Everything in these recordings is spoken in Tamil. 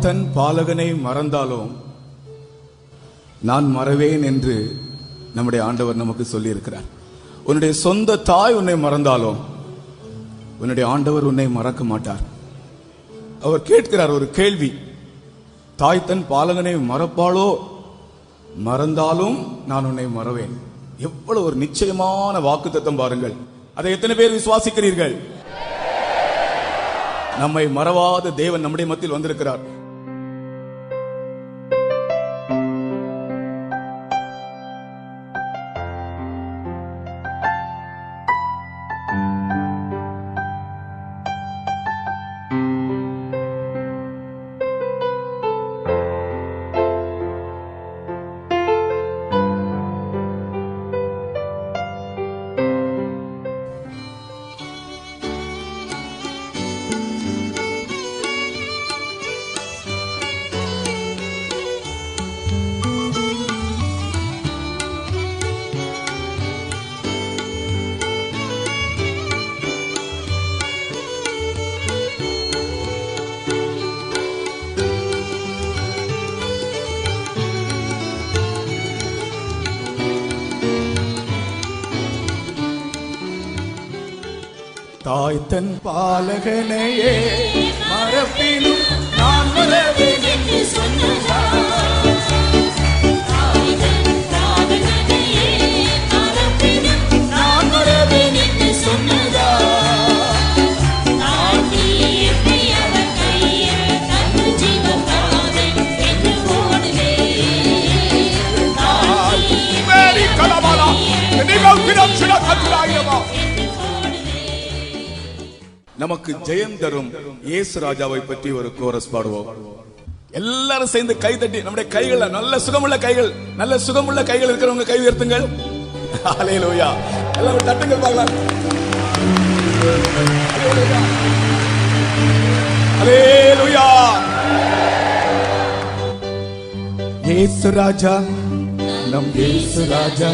தன் பாலகனை மறந்தாலும் நான் மறவேன் என்று நம்முடைய ஆண்டவர் நமக்கு சொல்லி இருக்கிறார். உன்னுடைய சொந்த தாய் உன்னை மறந்தாலும் உன்னுடைய ஆண்டவர் உன்னை மறக்க மாட்டார். அவர் கேட்கிறார் ஒரு கேள்வி, தாய் தன் பாலகனை மறப்பாளோ? மறந்தாலும் நான் உன்னை மறவேன். எவ்வளவு ஒரு நிச்சயமான வாக்குத்தத்தம் பாருங்கள். அதை எத்தனை பேர் விசுவாசிக்கிறீர்கள்? நம்மை மறவாத தேவன் நம்முடைய மத்தியில் வந்திருக்கிறார். தாய் தன் பாலகனையே மறப்பினும் நான் மறவேன் என்று சொன்னார். நமக்கு ஜெயம் தரும் இயேசு ராஜாவை பற்றி ஒரு கோரஸ் பாடுவோம். எல்லாரும் சேர்ந்து கை தட்டி நம்முடைய கைகள், நல்ல சுகமுள்ள கைகள், நல்ல சுகமுள்ள கைகள் இருக்கிறவங்க கை உயர்த்துங்கள். ஹல்லேலூயா. எல்லாரும் தட்டுங்கள் பார்க்கலாம். ஹல்லேலூயா. இயேசு ராஜா, நம் இயேசு ராஜா,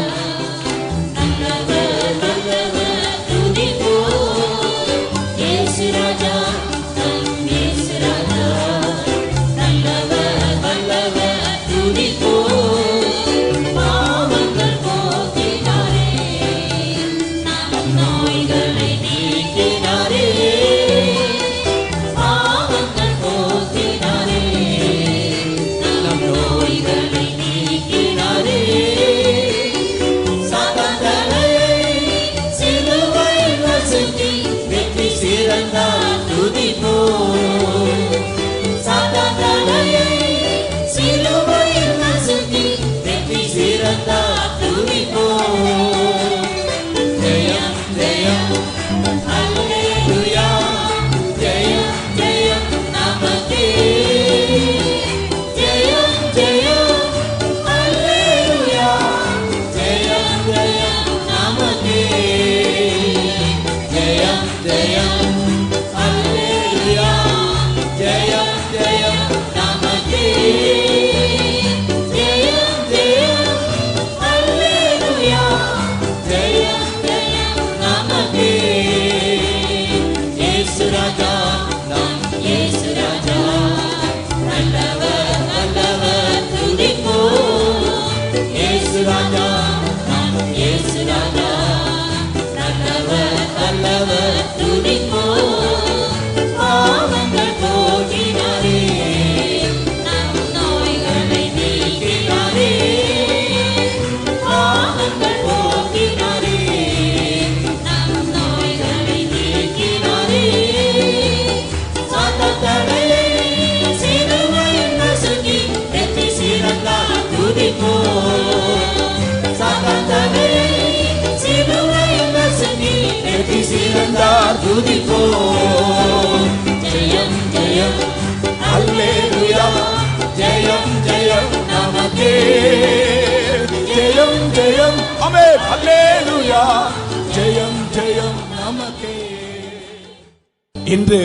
ஜெயம் ஜெயம் அல்லேலூயா, ஜெயம் ஜெயம் நமக்கே, ஜெயம் ஜெயம் ஆமென் அல்லேலூயா, ஜெயம் ஜெயம் நமக்கே. இன்று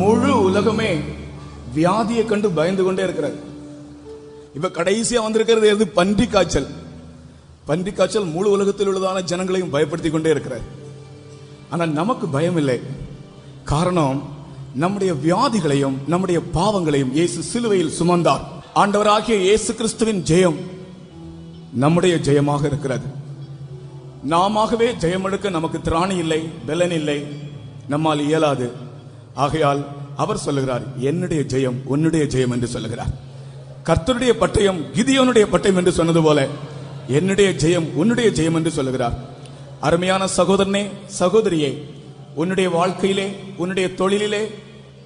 முழு உலகமே வியாதியை கண்டு பயந்து கொண்டே இருக்கிறது. இப்ப கடைசியா வந்திருக்கிறது எது? பன்றி காய்ச்சல். பன்றி காய்ச்சல் முழு உலகத்தில் உள்ளதான ஜனங்களையும் பயப்படுத்திக் கொண்டே இருக்கிறார். ஆனால் நமக்கு பயம் இல்லை. காரணம், நம்முடைய வியாதிகளையும் நம்முடைய பாவங்களையும் இயேசு சிலுவையில் சுமந்தார். ஆண்டவராகிய இயேசு கிறிஸ்துவின் ஜெயம் நம்முடைய ஜெயமாக இருக்கிறது. நாமவே ஜெயமெடுக்க நமக்கு திராணி இல்லை, பலன் இல்லை, நம்மால் இயலாது. ஆகையால் அவர் சொல்லுகிறார், என்னுடைய ஜெயம் உன்னுடைய ஜெயம் என்று சொல்லுகிறார். கர்த்தருடைய பட்டயம் கிதியோனுடைய பட்டயம் என்று சொன்னது போல என்னுடைய ஜெயம் உன்னுடைய ஜெயம் என்று சொல்லுகிறார். அருமையான சகோதரனே, சகோதரியே, உன்னுடைய வாழ்க்கையிலே, உன்னுடைய தொழிலிலே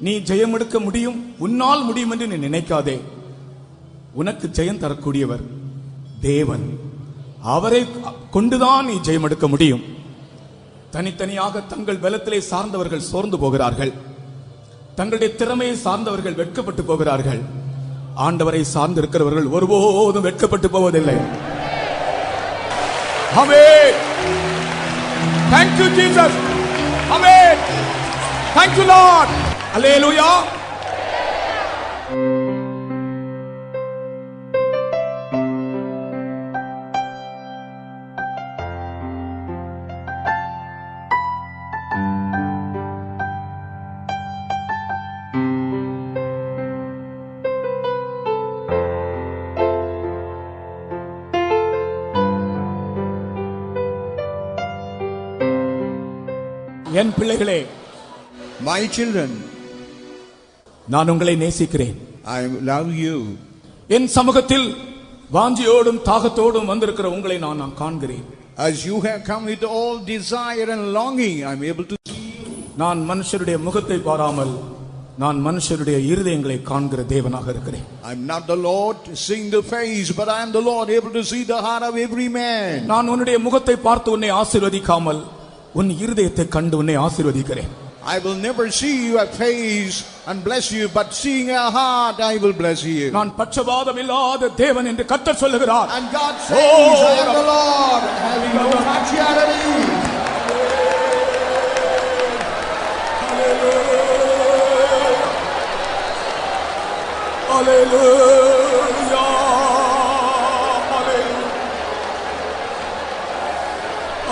நீ ஜெயம் எடுக்க முடியும், உன்னால் முடியும் என்று நீ நினைக்காதே. உனக்கு ஜெயம் தரக்கூடியவர் தேவன். அவரை கொண்டுதான் நீ ஜெயம் எடுக்க முடியும். தனித்தனியாக தங்கள் பலத்திலே சார்ந்தவர்கள் சோர்ந்து போகிறார்கள். தங்களுடைய திறமையை சார்ந்தவர்கள் வெட்கப்பட்டு போகிறார்கள். ஆண்டவரை சார்ந்து இருக்கிறவர்கள் ஒருபோதும் வெட்கப்பட்டு போவதில்லை. ஆமென். Thank you Jesus. Amen. Thank you Lord. Hallelujah. என் பிள்ளைகளே, my children, நான் உங்களை நேசிக்கிறேன். I love you. என் சமூகத்தில் வாஞ்சியோடும் தாகத்தோடும் வந்திருக்கிற உங்களை நான் காண்கிறேன். As you have come with all desire and longing, I am able to see you. நான் மனுஷருடைய முகத்தை பாராமல் நான் மனுஷருடைய இருதயங்களை காண்கிற தேவனாக இருக்கிறேன். I am not the Lord seeing the face, but I am the Lord able to see the heart of every man. நான் உன்னுடைய முகத்தை பார்த்து உன்னை ஆசீர்வதிக்காமல் உன் இருதயத்தை கண்டு உன்னை ஆசீர்வதிக்கிறேன். I will never see your face and bless you, but seeing your heart I will bless you. நான் பட்சபாதம் இல்லாத தேவன் என்று கர்த்தர் சொல்லுகிறார். And God says, I am the Lord, having no partiality. Hallelujah. Hallelujah.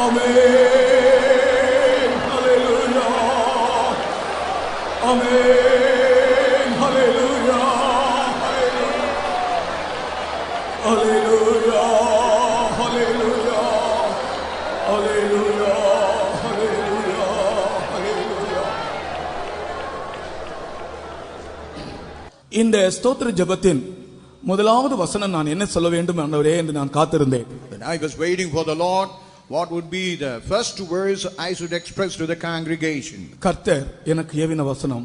Amen. Amen. Hallelujah. Hallelujah. Hallelujah. Hallelujah. Hallelujah. Hallelujah. இந்த ஸ்தோத்திர ஜெபத்தின் முதலாவது வசனம் நான் என்ன சொல்ல வேண்டும் ஆண்டவரே என்று நான் காத்திருந்தேன். When I was waiting for the Lord, what would be the first words I should express to the congregation? கர்த்தர் எனக்கு ஏவின வசனம்,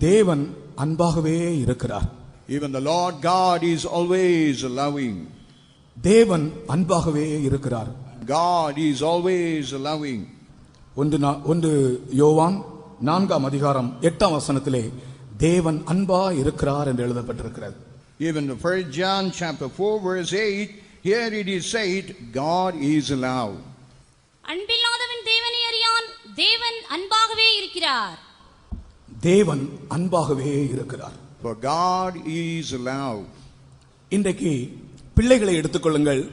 தேவன் அன்பாகவே இருக்கிறார். Even the Lord God is always loving. தேவன் அன்பாகவே இருக்கிறார். God is always loving. ஒன்று யோவான் 4ஆம் அதிகாரம் 8ஆம் வசனத்திலே தேவன் அன்பா இருக்கிறார் என்று எழுதப்பட்டிருக்கிறது. Even the 1 John chapter 4 verse 8, here it is said, God is love. அன்பில்லாதவன் தேவனை அறியான், தேவன் அன்பாகவே இருக்கிறார். தேவன் அன்பாகவே இருக்கிறார். For God is love. இன்றைக்கு பிள்ளைகளை எடுத்துக்கொள்ளுங்கள்.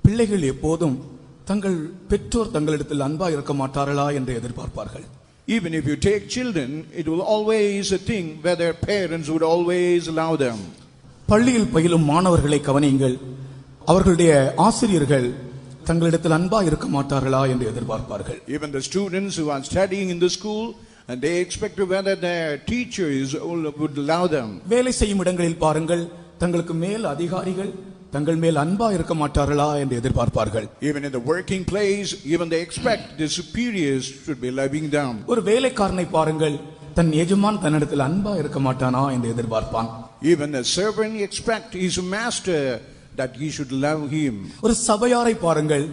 பிள்ளைகள் எப்போதும் தங்கள் பெற்றோர் தங்களிடத்தில் அன்பா இருக்க மாட்டார்களா என்று எதிர்பார்ப்பார்கள். Even if you take children, it will always a thing where their parents would always allow them. பள்ளியில் பயிலும் மாணவர்களை கவனியுங்கள். அவர்களுடைய ஆசிரியர்கள் தங்களிடத்தில் அன்பா இருக்க மாட்டார்களா என்று எதிர்பார்ப்பார்கள். Even the students who are studying in the school, and they expect whether their teachers would allow them. வேலை செய்யும் இடங்களில் பாருங்கள், தங்களுக்கு மேல் அதிகாரிகள் தங்கள் மேல் அன்பா இருக்க மாட்டார்களா என்று எதிர்பார்ப்பார்கள். Even in the working place, even they expect the superiors should be loving them. ஒரு வேலைக்காரனை பாருங்கள், தன் எஜமான் தன்னிடத்தில் அன்பா இருக்க மாட்டானா என்று எதிர்பார்ப்பான். Even a servant expect his master that he should love him. ஒரு சபையாரை பாருங்கள்,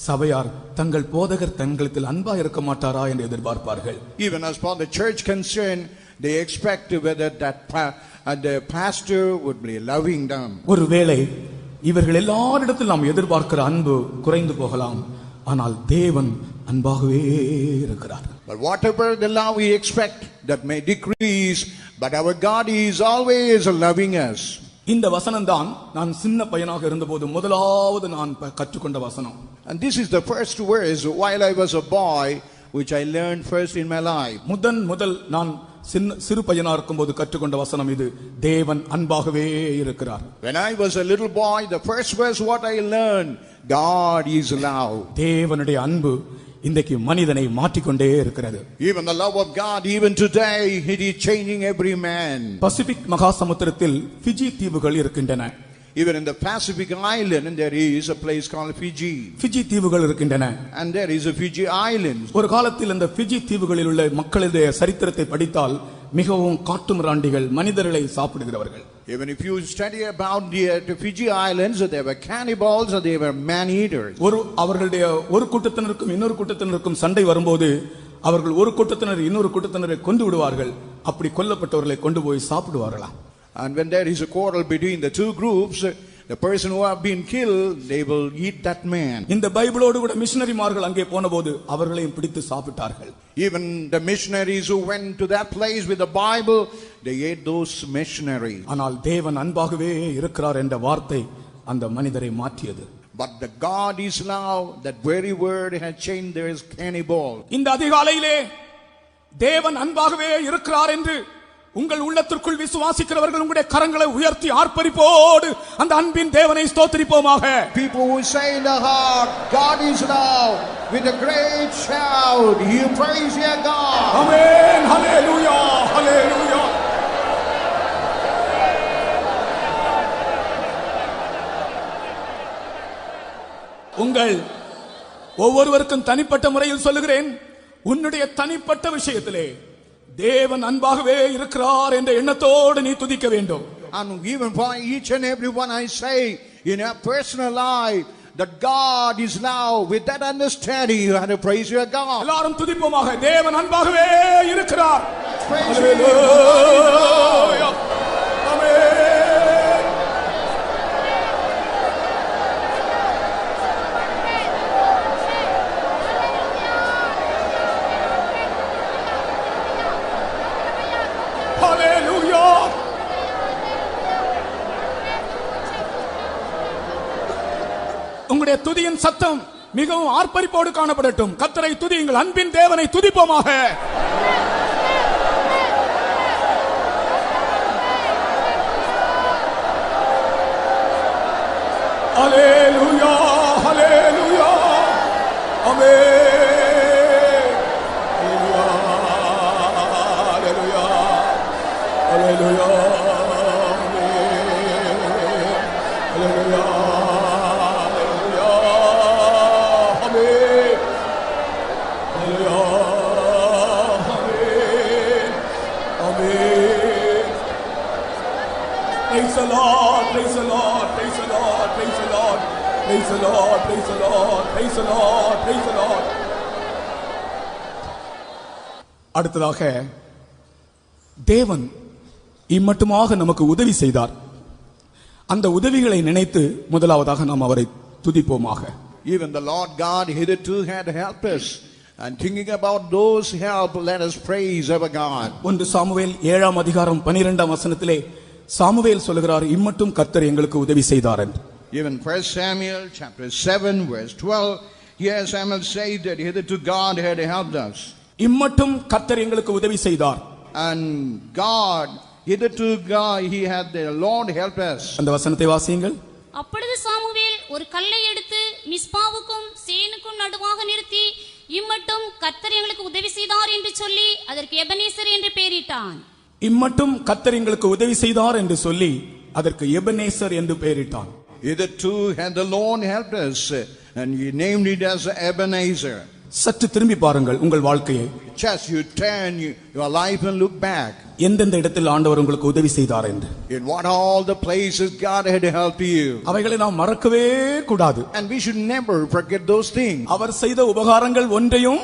சபையார் தங்கள் போதகர் தங்களிடத்தில் அன்பா இருக்க மாட்டாரா என்று எதிர்பார்ப்பார்கள். Even as for the church concerned, they expect whether that the pastor would be loving them. ஒருவேளை இவர்கள் எல்லாரிடத்தில் நாம் எதிர்பார்க்கிற அன்பு குறைந்து போகலாம், ஆனால் தேவன் அன்பாகவே இருக்கிறார். But whatever the love we expect, that may decrease, but our God is always loving us. இந்த வசனம் தான் நான் சின்ன பையனாக இருந்தபோது முதலாவது நான் கற்றுக்கொண்ட வசனம். And this is the first verse while I was a boy which I learned first in my life. முதல் நான் சிறு பையனா இருக்கும்போது கற்றுக்கொண்ட வசனம் இது. தேவன் அன்பாகவே இருக்கிறார். When I was a little boy, the first verse what I learned, God is love. தேவனுடைய அன்பு இன்றைக்கு மனிதனை மாற்றிக்கொண்டே இருக்கிறது. Even the love of God, even today, it is changing every man. Pacific மகா சமுத்திரத்தில் ஃபிஜி தீவுகள் இருக்கின்றன. Even in the Pacific Island, there is a place called Fiji. Fiji தீவுகள் இருக்கின்றன. And there is a Fiji Island. ஒரு காலத்தில் இந்த ஃபிஜி தீவுகளில் உள்ள மக்களுடைய சரித்திரத்தை படித்தால் மிகவும் காட்டுமிராண்டிகள், மனிதர்களை சாப்பிடுகிறவர்கள். Even if you study about the Fiji Islands, they were cannibals or they were man eaters. அவர்களுடைய ஒரு கூட்டத்தினருக்கும் இன்னொரு கூட்டத்தினருக்கும் சண்டை வரும்போது அவர்கள் ஒரு கூட்டத்தினர் இன்னொரு கூட்டத்தினரை கொண்டு விடுவார்கள். அப்படி கொல்லப்பட்டவர்களை கொண்டு போய் சாப்பிடுவார்களாம். And when there is a quarrel between the two groups, the person who have been killed, they will eat that man. இந்த பைபிளோடு கூட மிஷனரிமார்கள் அங்கே போனபோது அவர்களையும் பிடித்து சாப்பிட்டார்கள். Even the missionaries who went to that place with the Bible, they ate those missionaries. ஆனால் தேவன் அன்பாகவே இருக்கிறார் என்ற வார்த்தை அந்த மனிதரை மாற்றியது. But the God is love, that very word had changed their cannibal. இந்த அதிகாலையிலே தேவன் அன்பாகவே இருக்கிறார் என்று உங்கள் உள்ளத்திற்குள் விசுவாசிக்கிறவர்கள் உங்களுடைய கரங்களை உயர்த்தி ஆர்ப்பரிப்போடு அந்த அன்பின் தேவனை ஸ்தோத்திரிப்போமாக. People who say in the heart, God is love, with a great shout, you praise your God. Amen. Hallelujah. Hallelujah. உங்கள் ஒவ்வொருவருக்கும் தனிப்பட்ட முறையில் சொல்லுகிறேன், உன்னுடைய தனிப்பட்ட விஷயத்திலே தேவன் அன்பாகவே இருக்கிறார் என்ற எண்ணத்தோடு நீ துதிக்க வேண்டும். And even for each and every one I say in your personal life that God is love, with that understanding you have to praise your God. எல்லாரும் துதிப்போமாக. தேவன் அன்பாகவே இருக்கிறார். Praise Hallelujah. Amen. உங்களுடைய துதியின் சத்தம் மிகவும் ஆர்ப்பரிப்போடு காணப்படட்டும். கர்த்தரை துதியுங்கள். அன்பின் தேவனை துதிப்போமாக. ஹல்லேலூயா, ஹல்லேலூயா. ஆமென். ஹல்லேலூயா, ஹல்லேலூயா. ஹல்லேலூயா. Praise the Lord, praise the Lord, praise the Lord, praise the Lord, praise the Lord, praise the Lord, praise the Lord, praise the Lord. அடுத்ததாக தேவன் இம்மட்டுமாக நமக்கு உதவி செய்தார். அந்த உதவிகளை நினைத்து முதலாவதாக நாம் அவரை துதிப்போமாக. Even the Lord God hitherto had helped us, and thinking about those help, let us praise our God. 1 Samuel 7ஆம் அதிகாரம் 12ஆம் வசனத்திலே சாமுவேல் சொல்கிறார், இம்மட்டும் கர்த்தர் எங்களுக்கு உதவி செய்தார் என்று. Even 1 Samuel chapter 7 verse 12, here Samuel said that hitherto God had helped us. இம்மட்டும் கர்த்தர் எங்களுக்கு உதவி செய்தார். And God, hitherto God, he had the Lord help us. அந்த வசனத்தை வாசியுங்கள். அப்பொழுது சாமுவேல் ஒரு கல்லை எடுத்து மிஸ்பாவுக்கும் சேனுக்கும் நடுவாக நிறுத்தி, இம்மட்டும் கர்த்தர் எங்களுக்கு உதவி செய்தார் என்று சொல்லி அதற்கு எபனேசர் என்று பெயரிட்டான். இம்மட்டும் கர்த்தர் எங்களுக்கு உதவி செய்தார் என்று சொல்லி அதற்கு எபனேசர் என்று பெயரிட்டான். Hitherto had the Lord helped us, and he named it as Ebenezer. சற்று திரும்பி பாருங்கள் உங்கள் வாழ்க்கையை. Just you turn your life and look back. எந்தெந்த இடத்தில் ஆண்டவர் உங்களுக்கு உதவி செய்தார் என்று. In what all the places God had helped you. அவைகளை நாம் மறக்கவே கூடாது. And we should never forget those things. அவர் செய்த உபகாரங்கள் ஒன்றையும்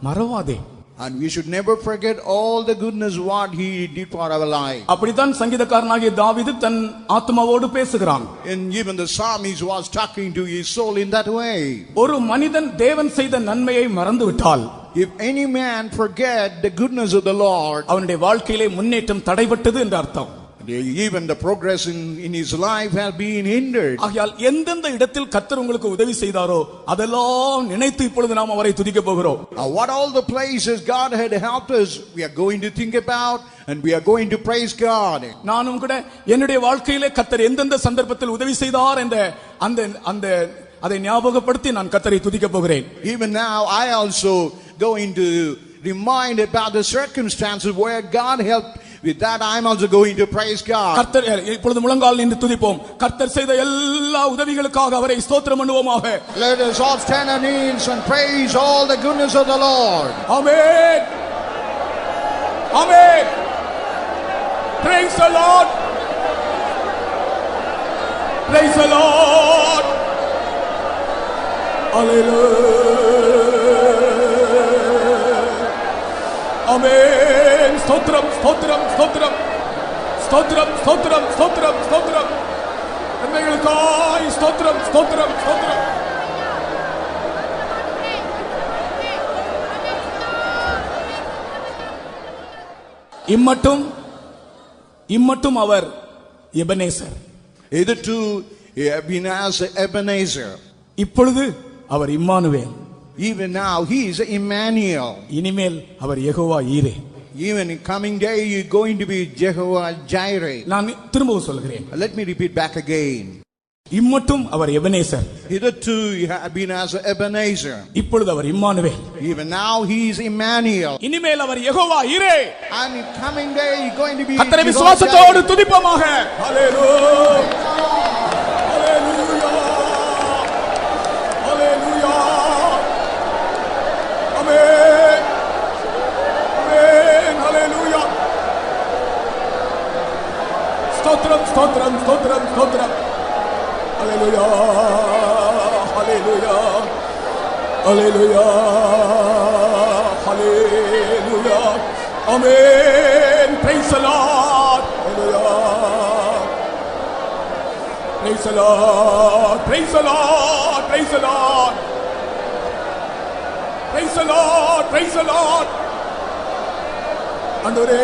மறவாதே. And we should never forget all the goodness what he did for our life. அப்படித்தான் சங்கீதக்காரனாகிய தாவீது தன் ஆத்மாவோடு பேசுகிறான். And even the psalmist was talking to his soul in that way. ஒரு மனிதன் தேவன் செய்த நன்மையை மறந்து விட்டால், if any man forget the goodness of the Lord, அவனுடைய வாழ்க்கையிலே முன்னேற்றம் தடைபட்டது என்று அர்த்தம். Even the progress in his life has been hindered. ஆகையால் எந்தெந்த இடத்தில் கர்த்தர் உங்களுக்கு உதவி செய்தாரோ அதெல்லாம் நினைத்து இப்பொழுது நாம் அவரை துதிக்க போகிறோம். What all the places God had helped us, we are going to think about and we are going to praise God. நானும் கூட என்னுடைய வாழ்க்கையிலே கர்த்தர் எந்தெந்த சந்தர்ப்பத்தில் உதவி செய்தார் என்ற அந்த அதை ஞாபகப்படுத்தி நான் கர்த்தரை துதிக்க போகிறேன். Even now I also going to remind about the circumstances where God helped. With that I am also going to praise God. கர்த்தர் இப்பொழுது முழங்கால் நின்று துதிப்போம். கர்த்தர் செய்த எல்லா உதவிகளுக்காக அவரை ஸ்தோத்திரம் பண்ணுவோமாக. Let us all stand on our knees and praise all the goodness of the Lord. Amen. Amen. Praise the Lord. Praise the Lord. Hallelujah. Amen. Stotram, stotram, stotram. Stotram, stotram, stotram, stotram. நன்மைகளுக்காய் ஸ்தோத்திரம், ஸ்தோத்திரம், ஸ்தோத்திரம். இம்மட்டும் அவர் Ebenezer. Hitherto he had been as Ebenezer. இப்பொழுது அவர் Emmanuel. Even now he is Emmanuel. இனிமேல் அவர் யெகோவா ஈரே. Even in coming day he is going to be Jehovah Jireh. நான் திரும்பவும் சொல்கிறேன். Let me repeat back again. இம்மட்டும் அவர் Ebenezer. Hitherto he had been as Ebenezer. இப்பொழுது அவர் Emmanuel. Even now he is Emmanuel. இனிமேல் அவர் யெகோவா ஈரே. And in coming day he is going to be கர்த்தரை விசுவாசத்தோடு துதிப்போமாக. ஹalleluya. ஹalleluya. ஹalleluya. ஆமென். ஆமென். ஹalleluya. ஸ்தோத்திரம், ஸ்தோத்திரம், ஸ்தோத்திரம், ஸ்தோத்திரம். Hallelujah, hallelujah, hallelujah, hallelujah, amen, praise the Lord, hallelujah, praise the Lord, praise the Lord, praise the Lord, praise the Lord, praise the Lord, ஆண்டவரே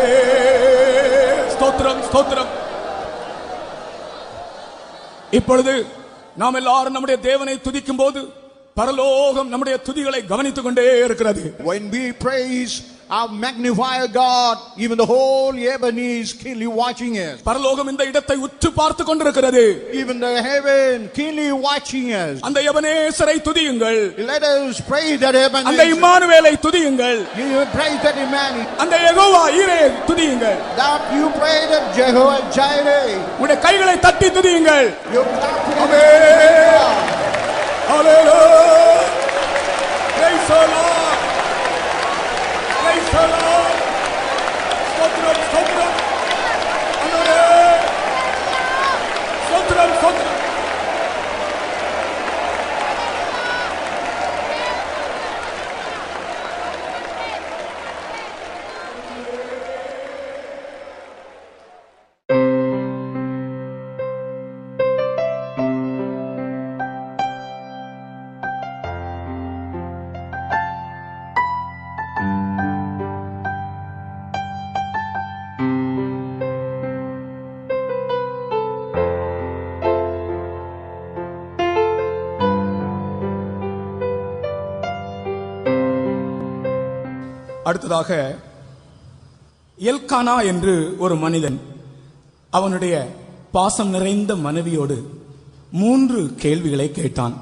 ஸ்தோத்திரம், ஸ்தோத்திரம். இப்பொழுது நாம் எல்லாரும் நம்முடைய தேவனை துதிக்கும் போது பரலோகம் நம்முடைய துதிகளை கவனித்துக் கொண்டே இருக்கிறது. When we praise our magnifier God, even the whole heaven is keenly watching us. பரலோகம் இந்த இடத்தை உற்று பார்த்து கொண்டிருக்கிறது. Even the heaven keenly watching us. அந்த எபனேசரை துதியுங்கள். Let us praise that Ebenezer. அந்த இம்மானுவேலை துதியுங்கள். You praise that Emmanuel. அந்த யெகோவா ஈரே துதியுங்கள். That you praise that Jehovah Jireh. உங்களுடைய கைகளை தட்டி துதியுங்கள். You clap it. Amen. Hallelujah. Praise the Lord. Praise the Lord. Stotram, stotram. Hallelujah. Stotram, stotram. அடுத்ததாக எல்கானா என்று ஒரு மனிதன் அவனுடைய பாசம் நிறைந்த மனைவியோடு 3 கேள்விகளை கேட்டான்.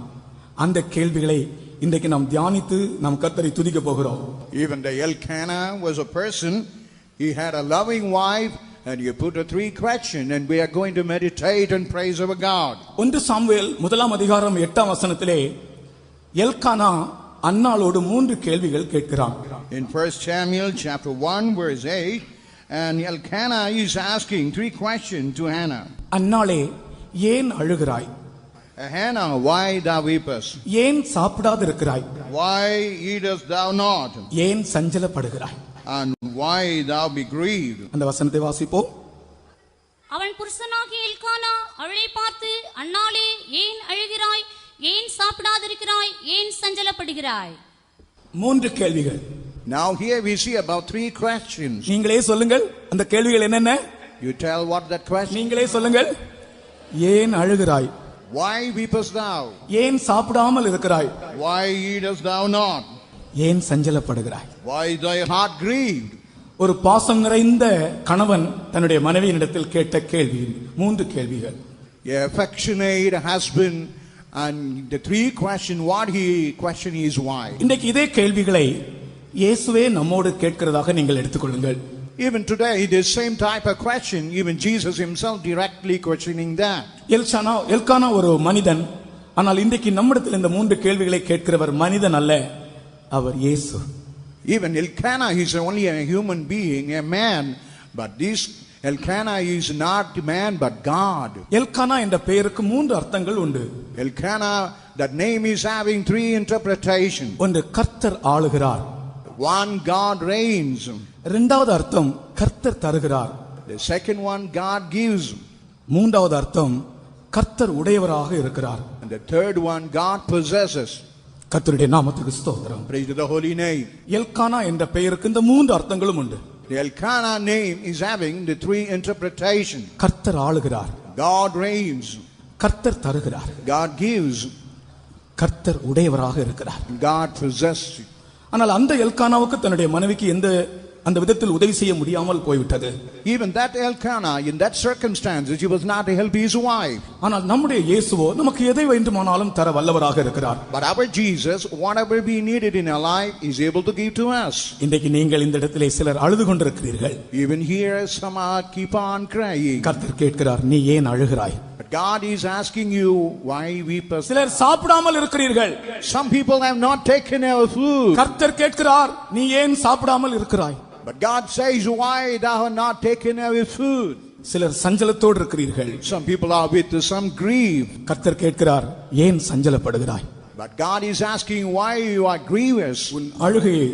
அந்த கேள்விகளை இன்றைக்கு நாம் தியானித்து நாம் கர்த்தரை துதிக்க போகிறோம். Even the Elkanah was a person, he had a loving wife and he put a 3 questions and we are going to meditate and praise our God. 1 Samuel 1 8 வசனத்திலே எல்கானா அன்னாளோடு 3 கேள்விகள் கேட்கிறான். In 1 Samuel chapter 1 verse 8, and Elkanah is asking 3 questions to Hannah. அன்னாளே ஏன் அழுகிறாய்? Hannah, why thou weepest? ஏன் சாப்பிடாதிருக்கிறாய்? Why eatest thou not? ஏன் சஞ்சலப்படுகிறாய்? And why thou be grieved? அந்த வசனத்தை வாசிப்போம். அவன் புருஷனாகிய எல்கானா அவளை பார்த்து, அன்னாளே ஏன் அழுகிறாய்? ஏன் சாப்பிடாதிருக்கிறாய்? ஏன் சஞ்சலப்படுகிறாய்? 3 கேள்விகள். Now here we see about 3 questions. நீங்களே சொல்லுங்கள் அந்த கேள்விகள் என்னென்ன? You tell what that question. நீங்களே சொல்லுங்கள். ஏன் அழுகிறாய்? Why weepest thou? ஏன் சாப்பிடாமல் இருக்கிறாய்? Why eatest thou not? ஏன் சஞ்சலப்படுகிறாய்? Why is thy heart grieved? ஒரு பாசம் நிறைந்த கணவன் தன்னுடைய மனைவியினிடத்தில் கேட்ட கேள்வி 3 கேள்விகள். A affectionate husband, and the 3 question, what he question is why. இன்றைக்கு இதே கேள்விகளை இயேசுவே நம்மோடு கேட்கிறதாக நீங்கள் எடுத்துக்கொள்ளுங்கள். Even today, the same type of question, even Jesus himself directly questioning that. Elkanah ஒரு மனிதன், ஆனால் இன்றைக்கு நம்மிடத்தில் இந்த 3 கேள்விகளை கேட்கிறவர் மனிதன் அல்ல, அவர் இயேசு. Even Elkanah is only a human being, a man, but this Elkanah is not man but God. Elkanah என்ற பெயருக்கு 3 அர்த்தங்கள் உண்டு. Elkanah, that name is having 3 interpretations. ஒன்று கர்த்தர் ஆளுகிறார். One, God reigns. இரண்டாவது அர்த்தம் கர்த்தர் தருகிறார். The second one, God gives. மூன்றாவது அர்த்தம் கர்த்தர் உடையவராக இருக்கிறார். And the third one, God possesses. கர்த்தருடைய நாமத்துக்கு ஸ்தோத்திரம். Praise to the holy name. Elkanah என்ற பெயருக்கு இந்த 3 அர்த்தங்களும் உண்டு. The Elkanah name is having the 3 interpretations. கர்த்தர் ஆளுகிறார். God reigns. கர்த்தர் தருகிறார். God gives. கர்த்தர் உடையவராக இருக்கிறார். God possesses. ஆனால் அந்த எல்கானாவுக்கு தன்னுடைய மனைவிக்கு அந்த விதத்தில் உதவி செய்ய முடியாமல் போய்விட்டது. Even that Elkanah, in that circumstances, he was not to help his wife. ஆனால் நம்முடைய இயேசுவோ நமக்கு எதை வேண்டுமானாலும் தர வல்லவராக இருக்கிறார். But our Jesus, whatever we needed in our life, is able to give to us. இன்றைக்கு நீங்கள் இந்த இடத்திலே சிலர் அழுது கொண்டிருக்கிறீர்கள். Even here, some are keep on crying. கர்த்தர் கேட்கிறார், நீ ஏன் அழுகிறாய்? But God is asking you, why weep? சிலர் சாப்பிடாமல் இருக்கிறீர்கள். Some people have not taken our food. கர்த்தர் கேட்கிறார், நீ ஏன் சாப்பிடாமல் இருக்கிறாய்? But God says, why thou hast not taken our food? சிலர் சஞ்சலத்தோடு இருக்கிறீர்கள். Some people are with some grief. கர்த்தர் கேட்கிறார், ஏன் சஞ்சலப்படுகிறாய்? But God is asking, why you are grievous? உன் அழுகையை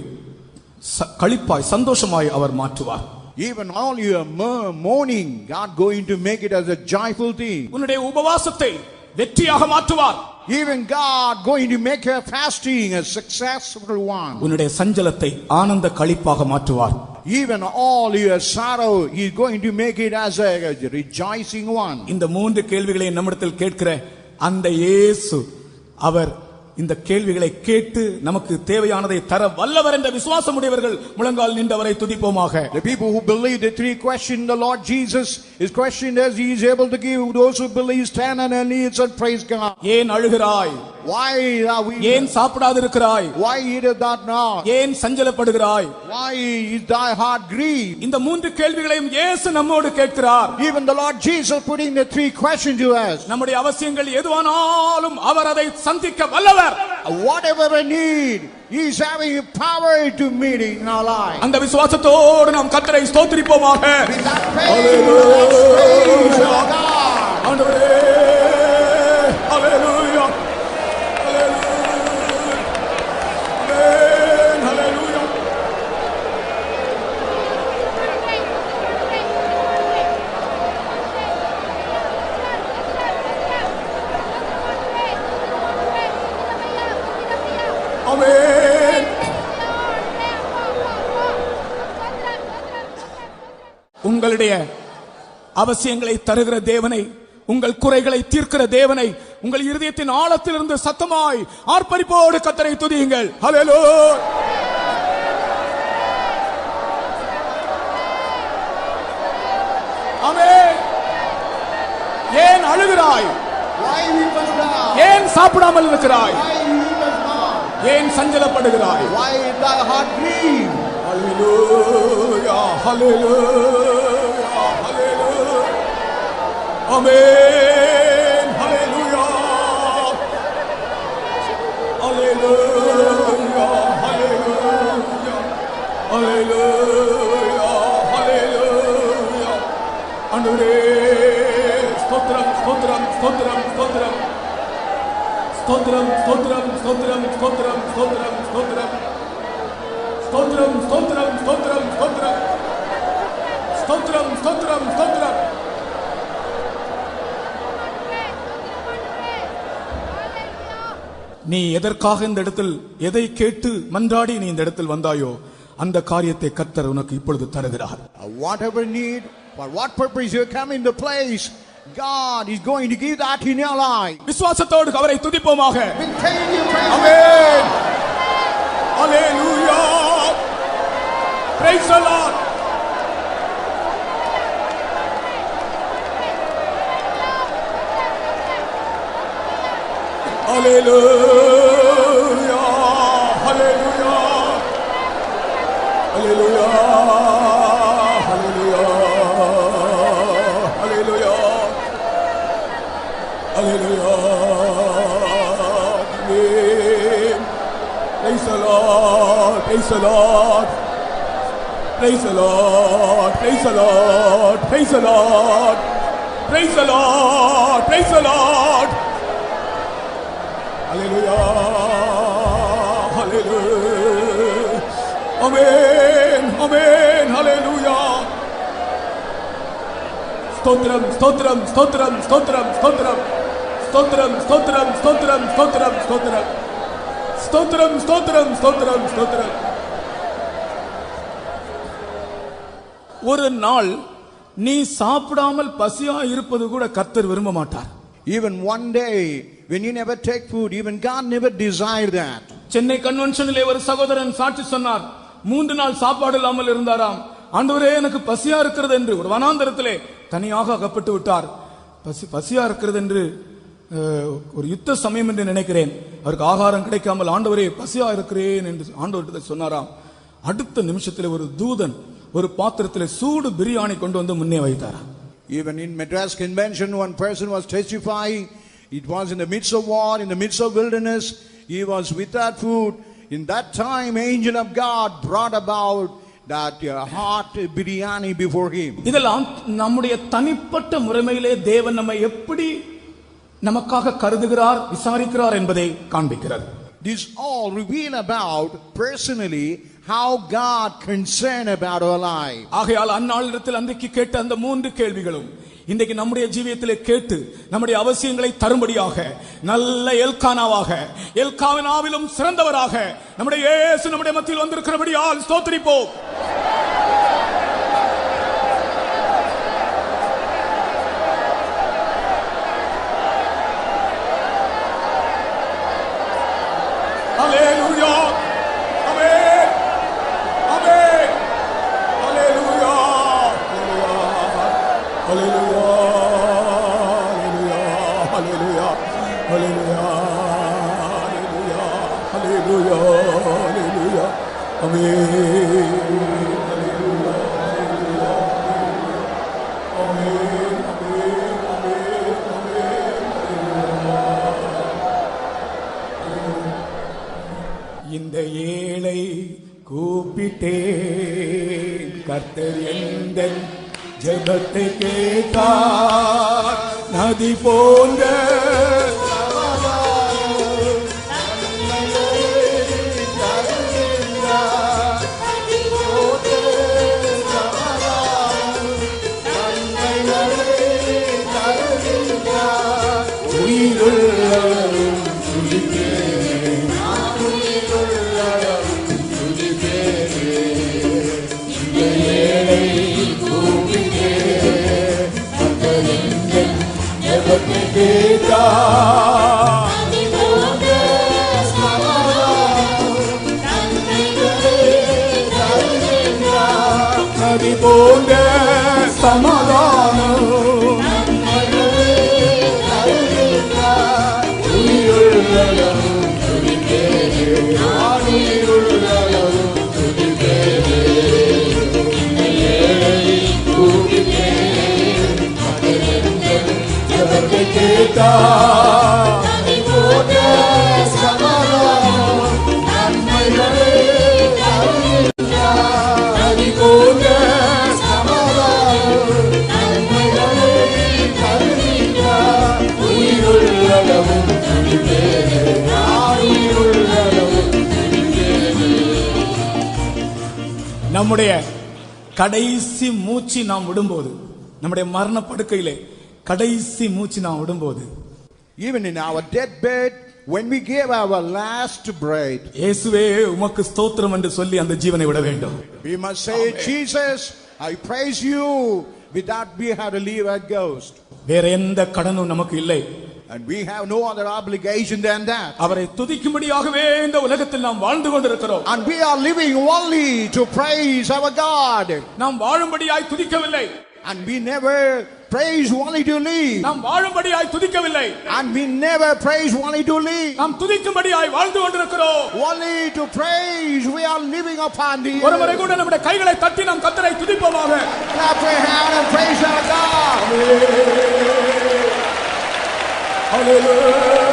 களிப்பாய் சந்தோஷமாய் அவர் மாற்றுவார். Even all your mourning, God going to make it as a joyful thing. உன்னுடைய உபவாசத்தை வெற்றியாக மாற்றுவார். Even God going to make your fasting a successful one. உன்னுடைய சஞ்சலத்தை ஆனந்த களிப்பாக மாற்றுவார். Even all your sorrow, He is going to make it as a rejoicing one. இந்த 3 கேள்விகளை நம்மிடத்தில் கேட்கிற அந்த இயேசு, அவர் இந்த கேள்விகளை கேட்டு நமக்கு தேவையானதை தர வல்லவர் என்ற விசுவாசம் உடையவர்கள் முழங்கால் நின்றவரை துதிப்போமாக. The people who believe the 3 questions, the Lord Jesus is questioned as He is able to give. Those who believe stand on their knees and praise God. ஏன் அழுகிறாய்? Why are we? ஏன் சாப்பிடாது இருக்கிறாய்? Why eateth thou not? ஏன் சஞ்சலப்படுகிறாய்? Why is thy heart grieved? இந்த 3 கேள்விகளையும் இயேசு நம்மோடு கேட்கிறார். Even the Lord Jesus putting the 3 questions to us. நம்முடைய அவசியங்கள் எதுவானாலும் அவர் அதை சந்திக்க வல்லவர். Whatever we need, He is having power to meet it in our life. அந்த விசுவாசத்தோடு நாம் கர்த்தரை ஸ்தோத்திரிப்போமாக. With that faith, let's praise our God. ஆண்டவரே, ஹalleluya, ஹalleluya, ஹalleluya. ஆமென். உங்களுடைய அவசியங்களை தருகிற தேவனை, உங்கள் குறைகளை தீர்க்கிற தேவனை உங்கள் இருதயத்தின் ஆழத்திலிருந்து சத்தமாய் ஆர்ப்பரிப்போடு கர்த்தரை துதியுங்கள். ஹalleluya. ஆமென். ஏன் அழுகிறாய்? Why weepest thou? ஏன் சாப்பிடாமல் இருக்கிறாய்? Why weepest not? ஏன் சஞ்சலப்படுகிறாய்? Why is thy heart grieved? ஹalleluya, ஹalleluya, ஹalleluya. ஆமென். ஹalleluya. ஹalleluya, ஹalleluya. ஹalleluya, ஹalleluya. ஆண்டவரே, ஸ்தோத்திரம், ஸ்தோத்திரம், ஸ்தோத்திரம், ஸ்தோத்திரம். ஸ்தோத்திரம், ஸ்தோத்திரம், ஸ்தோத்திரம், ஸ்தோத்திரம், ஸ்தோத்திரம், ஸ்தோத்திரம். ஸ்தோத்திரம், ஸ்தோத்திரம், ஸ்தோத்திரம், ஸ்தோத்திரம். ஸ்தோத்திரம், ஸ்தோத்திரம், ஸ்தோத்திரம். நீ எதற்காக இந்த இடத்தில் எதை கேட்டு மன்றாடி நீ இந்த இடத்தில் வந்தாயோ அந்த காரியத்தை கர்த்தர் உனக்கு இப்பொழுது தருகிறார். Whatever need For what purpose you come in the place, God is going to give that in your life. விசுவாசத்தோடு அவரை துதிப்போமாக. We'll tell you, praise Amen. Hallelujah. Praise the Lord. Hallelujah. Hallelujah. Hallelujah. Hallelujah. Hallelujah. Hallelujah. Amen. Praise the Lord. Praise the Lord. Praise the Lord. Praise the Lord. Praise the Lord. Praise the Lord. Praise the Lord. Hallelujah. Hallelujah. Amen. Amen. Hallelujah. Stotram, stotram, stotram, stotram, stotram. Stotram, stotram, stotram, stotram, stotram. Stotram, stotram, stotram, stotram. ஒரு நாள் நீ சாப்பிடாமல் பசியா இருப்பது கூட கர்த்தர் விரும்ப மாட்டார். Even one day when you never take food, even God never desired that. Chennai கன்வென்ஷனிலே ஒரு சகோதரன் சாட்சி சொன்னார். 3 நாள் சாப்பாடு இல்லாமல் இருந்தாராம். ஆண்டவரே எனக்கு பசியா இருக்கிறது என்று ஒரு வனாந்தரத்திலே தனியாக அகப்பட்டு விட்டார். பசியா இருக்கிறது என்று ஒரு யுத்த சமயம் என்று நினைக்கிறேன். அவருக்கு ஆகாரம் கிடைக்காமல் ஆண்டவரே பசியா இருக்கிறேன் என்று ஆண்டவரிடத்தில் சொன்னாராம். அடுத்த நிமிஷத்திலே ஒரு தூதன் ஒரு பாத்திரத்திலே சூடு பிரியாணி கொண்டு வந்து முன்னே வைத்தாராம். Even in Madras Convention, one person was testifying. It was in the midst of war, in the midst of wilderness. He was without food. In that time, angel of God brought about that hot biryani before him. இதெல்லாம் நம்முடைய தனிப்பட்ட முறைமையிலே தேவன் நம்மை எப்படி நமக்காக கருதுகிறார், விசாரிக்கிறார் என்பதை காண்பிக்கிறது. This all reveal about personally how God concerned about our life. ஆகையால் அந்நாளிடத்தில் அன்றைக்கு கேட்ட அந்த 3 கேள்விகளும் இன்றைக்கு நம்முடைய ஜீவியத்திலே கேட்டு நம்முடைய அவசியங்களை தரும்படியாக நல்ல எல்கானாவாக, எல்காவின் ஆவிலும் சிறந்தவராக நம்முடைய இயேசு நம்முடைய மத்தியில் வந்திருக்கிறபடியால் ஸ்தோத்திரிப்போம். Hallelujah. Amen. Amen. Hallelujah. Hallelujah. Hallelujah. Hallelujah. Hallelujah. Hallelujah. Hallelujah. Amen. Hallelujah. Amen. Amen. இந்த ஏழை கூப்பிட்டேன், கர்த்தர் எந்தன் ஜெபத்தை கேட்டார். நதி போன்ற நதி போன்ற சமாதானம் நம்முடைய கடைசி மூச்சு நாம் விடும்போது, நம்முடைய மரண படுக்கையிலே கடைசி மூச்சு நாம் விடும்போது, even in our deathbed, when we give our last breath, இயேசுவே உமக்கு ஸ்தோத்திரம் என்று சொல்லி அந்த ஜீவனை விட வேண்டும். we must say, Jesus, I praise you With that, we have to leave a ghost. வேற எந்த கடனும் நமக்கு இல்லை. And we have no other obligation than that. அவரை துதிக்கும்படியாகவே இந்த உலகத்தில் நாம் வாழ்ந்து கொண்டிருக்கிறோம். And we are living only to praise our God. நாம் வாழும்படியாய் துதிக்கவில்லை. And we never praise only to live. நாம் வாழும்படியாய் துதிக்கவில்லை. And we never praise only to live. நாம் துதிக்கும்படியாய் வாழ்ந்து கொண்டிருக்கிறோம். Only to praise we are living upon the earth. ஒருமுறை கூட நம்முடைய கைகளை தட்டி நாம் கர்த்தரை துதிப்போமாக. Clap your hand and praise our God. Hallelujah.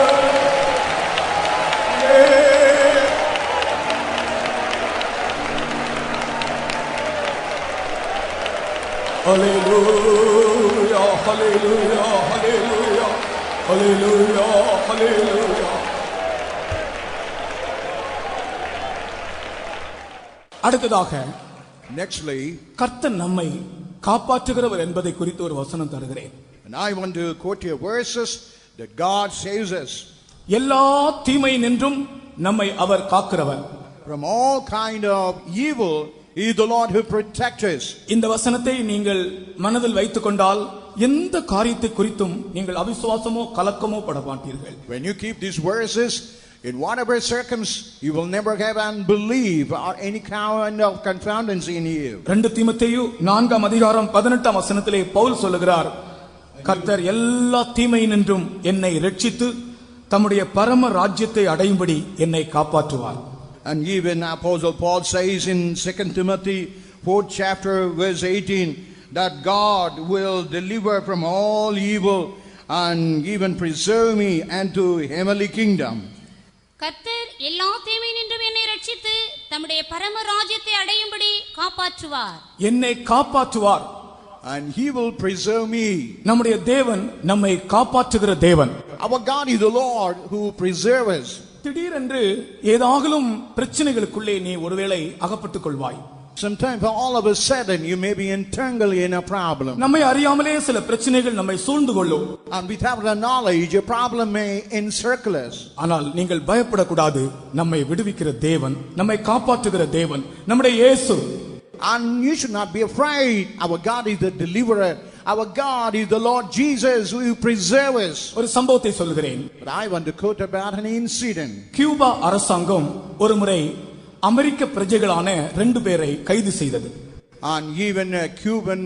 Hallelujah, hallelujah, hallelujah, hallelujah, hallelujah. அடுத்ததாக Nextly, கர்த்தர் நம்மை காப்பாற்றுகிறவர் என்பதை குறித்து ஒரு வசனம் தருகிறேன். and I want to quote your verses that God saves us எல்லா தீமை நின்றும் நம்மை அவர் காக்கிறவர். from all kind of evil. He is the Lord who protects us. இந்த வசனத்தை நீங்கள் மனதில் வைத்துக் கொண்டால் எந்த காரியத்தை குறித்தும் நீங்கள் அவிசுவாசமோ கலக்கமோ பட மாட்டீர்கள். When you keep these verses, in whatever circumstance, you will never have unbelief or any kind of confoundance in you. 2 தீமோத்தேயு 4 அதிகாரம் 18 வசனத்திலே பவுல் சொல்லுகிறார், கர்த்தர் எல்லா தீமையினின்றும் என்னை ரட்சித்து தம்முடைய பரம ராஜ்யத்தை அடையும்படி என்னை காப்பாற்றுவார். And even Apostle Paul says in 2 Timothy 4th chapter verse 18 that God will deliver from all evil and even preserve me unto heavenly kingdom. கர்த்தர் எல்லா தீமையினின்றும் என்னை ரட்சித்து தம்முடைய பரம ராஜ்யத்தை அடையும்படி காப்பாற்றுவார். என்னை காப்பாற்றுவார். And he will preserve me. நம்முடைய தேவன் நம்மை காப்பாற்றுகிற தேவன். Our God is the Lord who preserves us. திடீரென்று ஏதாகலும் பிரச்சனைகளுக்குள்ளே நீ ஒருவேளை அகப்பட்டுக் கொள்வாய். Sometimes all of a sudden you may be entangled in a problem. நம்மை அறியாமலே சில பிரச்சனைகள் நம்மை சூழ்ந்து கொள்ளும். And without the knowledge a problem may encircle us. ஆனால் நீங்கள் பயப்படக்கூடாது. நம்மை விடுவிக்கிற தேவன், நம்மை காப்பாற்றுகிற தேவன் நம்முடைய இயேசு. And you should not be afraid. Our God is the deliverer. Our God is the Lord Jesus who preserves us. ஒரு சம்பவத்தை சொல்கிறேன். But I want to quote about an incident. Cuba அரசாங்கம் ஒரு முறை அமெரிக்க பிரஜைகளான 2 பேரை கைது செய்தது. And even Cuban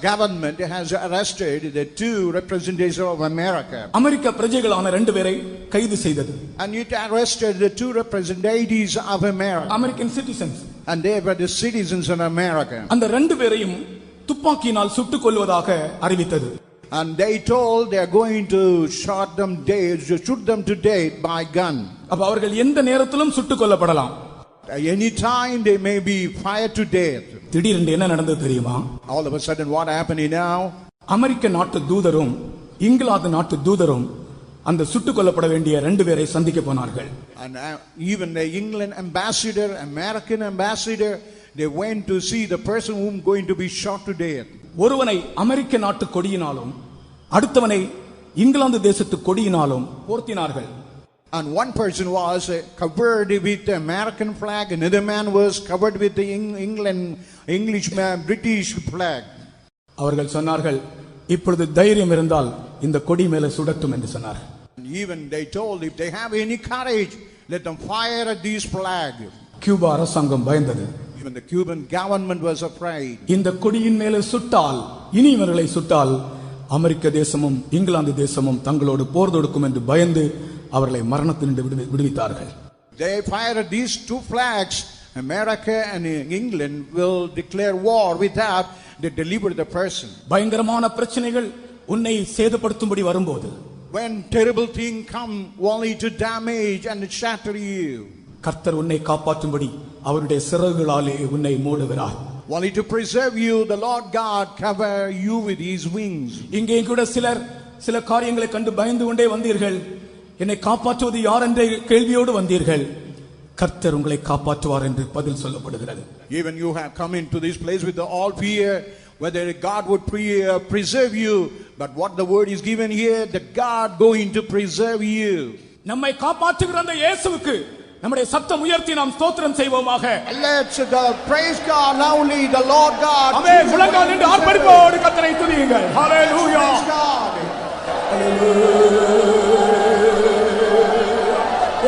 government has arrested the 2 representatives of America. அமெரிக்க பிரஜைகளான 2 பேரை கைது செய்தது. And it arrested the 2 representatives of America. American citizens. And they were the citizens of America. அந்த 2 பேரையும் துப்பாக்கியினால் சுட்டுக் கொல்வதாக அறிவித்தது. And they told they are going to shoot them to death by gun. அப்ப அவர்கள் எந்த நேரத்திலும் சுட்டுக் கொல்லப்படலாம். Any time they may be fired to death. திடீரென்று என்ன நடந்தது தெரியுமா? All of a sudden what happened now? அமெரிக்க நாட்டு தூதரும் இங்கிலாந்து நாட்டு தூதரும் அந்த சுட்டுக் கொல்லப்பட வேண்டிய 2 பேரை சந்திக்க போனார்கள். And even the England ambassador, American ambassador, they went to see the person whom going to be shot to death. ஒருவனை அமெரிக்க நாட்டு கொடியினாலும் அடுத்தவனை இங்கிலாந்து தேசத்து கொடியினாலும் போர்த்தினார்கள். And one person was covered with the American flag, another man was covered with the British flag. அவர்கள் சொன்னார்கள், இப்பொழுது தைரியம் இருந்தால் இந்த கொடி மேலே சுடட்டும் என்று சொன்னார்கள். Even they told if they have any courage, let them fire at this flag. Cuba அரசாங்கம் பயந்தது. Even the Cuban government was afraid. இந்த கொடியின் மேலே சுட்டால், இனி இவர்களை சுட்டால் அமெரிக்க தேசமும் இங்கிலாந்து தேசமும் தங்களோடு போர் தொடுக்கும் என்று பயந்து அவர்களை மரணத்திலிருந்து விடுவித்தார்கள். They fired these 2 flags. America and England will declare war without they deliver the person. பயங்கரமான பிரச்சனைகள் உன்னை சேதப்படுத்தும்படி வரும்போது, when terrible things come only to damage and shatter you, கர்த்தர் உன்னை காப்பாற்றும்படி அவருடைய சிறகுகளாலே உன்னை மூடுகிறார். only to preserve you, the Lord God cover you with his wings. இங்கே கூட சில காரியங்களை கண்டு பயந்து கொண்டே வந்தீர்கள். என்னை காப்பாற்றுவது யார் என்ற கேள்வியோடு வந்தீர்கள். கர்த்தர் உங்களை காப்பாற்றுவார் என்று பதில் சொல்லப்படுகிறது. Even you have come into this place with all fear whether God would preserve you, but what the word is given here, that God going to preserve you. நம்மை காப்பாற்றுகிற அந்த இயேசுவுக்கு நம்முடைய சத்தம் உயர்த்தி நாம் ஸ்தோத்திரம் செய்வோமாக. Let's praise God loudly, the Lord God. ஆமென். முழங்கால் நின்று ஆர்ப்பரிப்போடு கர்த்தரை துதியுங்கள். ஹalleluya. Praise God.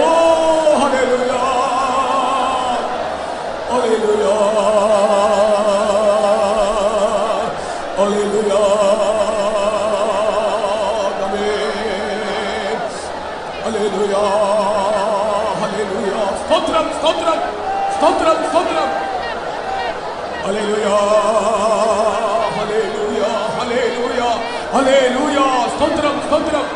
Oh, hallelujah. Hallelujah. Hallelujah. Amen. Hallelujah. Hallelujah. Stotram, stotram, stotram, stotram. Hallelujah. Hallelujah. Hallelujah. Hallelujah. Stotram, stotram.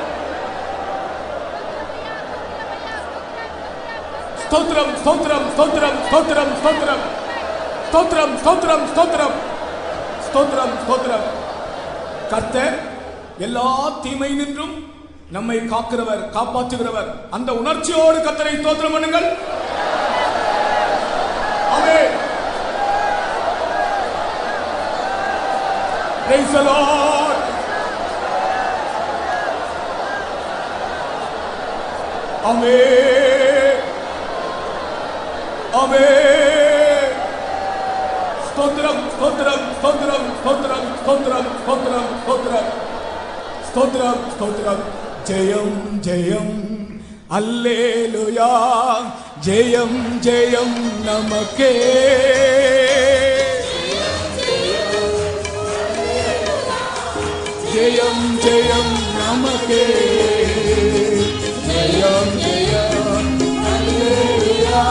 Stotram, stotram, stotram, stotram, stotram. Stotram, stotram, stotram. Stotram, stotram. கர்த்தர் எல்லா தீமை நின்றும் நம்மை காக்கிறவர், காப்பாற்றுகிறவர். அந்த உணர்ச்சியோடு கர்த்தரை ஸ்தோத்திரம் பண்ணுங்கள். ஆமென். Praise the Lord. ஆமென். ஆமென். ஸ்தோத்திரம், ஸ்தோத்திரம், ஸ்தோத்திரம், ஸ்தோத்திரம், ஸ்தோத்திரம், ஸ்தோத்திரம், ஸ்தோத்திரம். ஸ்தோத்திரம், ஸ்தோத்திரம். ஜெயம், ஜெயம், அல்லேலூயா. ஜெயம், ஜெயம் நமக்கே. ஜெயம், ஜெயம் நமக்கே. ஜெயம், ஜெயம், அல்லேலூயா.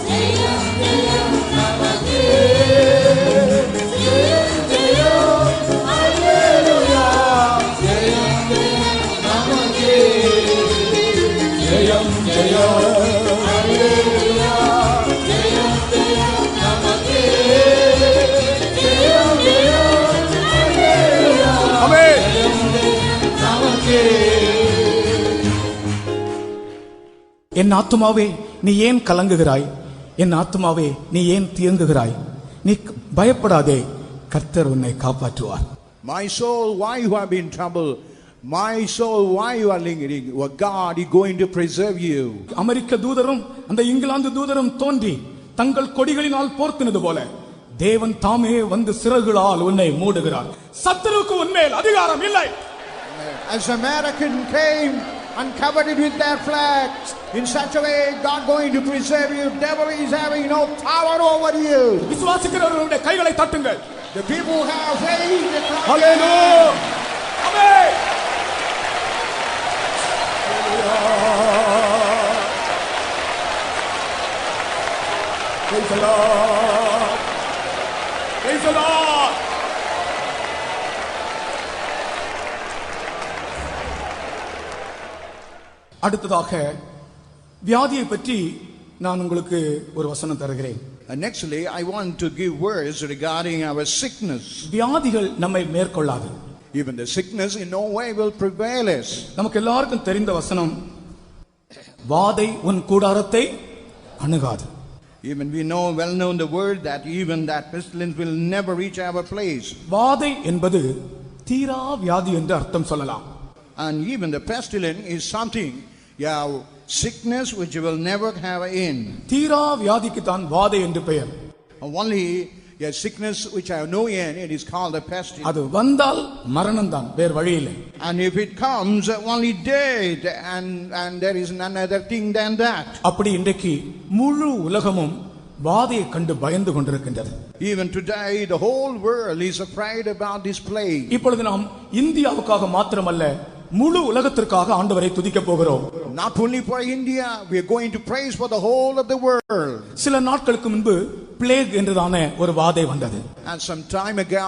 ஜெயம், ஜெயம் நமக்கே. ஜெயம், ஜெயம், அல்லேலூயா. ஜெயம், ஜெயம் நமக்கே. ஜெயம், ஜெயம், அல்லேலூயா. ஜெயம், ஜெயம் நமக்கே. ஜெயம், ஜெயம், அல்லேலூயா. ஆமென். ஜெயம், ஜெயம் நமக்கே. என் ஆத்துமாவே நீ ஏன் கலங்குகிறாய்? என் ஆத்துமாவே நீ ஏன் தியங்குகிறாய்? நீ பயப்படாதே, கர்த்தர் உன்னை காப்பாற்றுவார். My soul, why you have been troubled? My soul, why you are lingering? Well, God is going to preserve you. அமெரிக்க தூதரும் அந்த இங்கிலாந்து தூதரும் தோன்றி தங்கள் கொடிகளினால் போர்த்தினது போல தேவன் தாமே வந்து சிறகுகளால் உன்னை மூடுகிறார். சத்துருவுக்கு உன்மேல் அதிகாரம் இல்லை. As American came and covered it with their flags, in such a way God going to preserve you. Devil is having no power over you. விசுவாசிக்கிறவர்களுடைய கைகளை தட்டுங்கள். The people who have faith. Hallelujah. Amen. Praise the Lord. Praise the Lord. அடுத்ததாக வியாதியை பற்றி நான் உங்களுக்கு ஒரு வசனம் தருகிறேன். Nextly, I want to give words regarding our sickness. வியாதிகள் நம்மை மேற்கொள்ளாது. Even the sickness in no way will prevail us. நமக்கு எல்லாருக்கும் தெரிந்த வசனம், வாதை உன் கூடாரத்தை அணுகாது. Even we know, well known the word that even that pestilence will never reach our place. வாதை என்பது தீரா வியாதி என்று அர்த்தம் சொல்லலாம். And even the pestilence is something, sickness which will never have an end. தீரா வியாதிக்கு தான் வாதை என்று பெயர். Only a sickness which have no end, it is called a pestilence. அது வந்தால் மரணம் தான், வேறு வழி இல்லை. And if it comes, only death, and there is none other thing than that. அப்படி இன்றைக்கு முழு உலகமும் வாதையை கண்டு பயந்து கொண்டிருக்கின்றது. Even today the whole world is afraid about this plague. இப்பொழுது நாம் இந்தியாவுக்காக மாத்திரமல்ல, முழு உலகத்திற்காக ஆண்டவரை துதிக்க போகிறோம். Not only for India, we are going to praise for the whole of the world. சில நாட்களுக்கு முன்பு பிளேக் என்றதான ஒரு வாதை வந்தது. And some time ago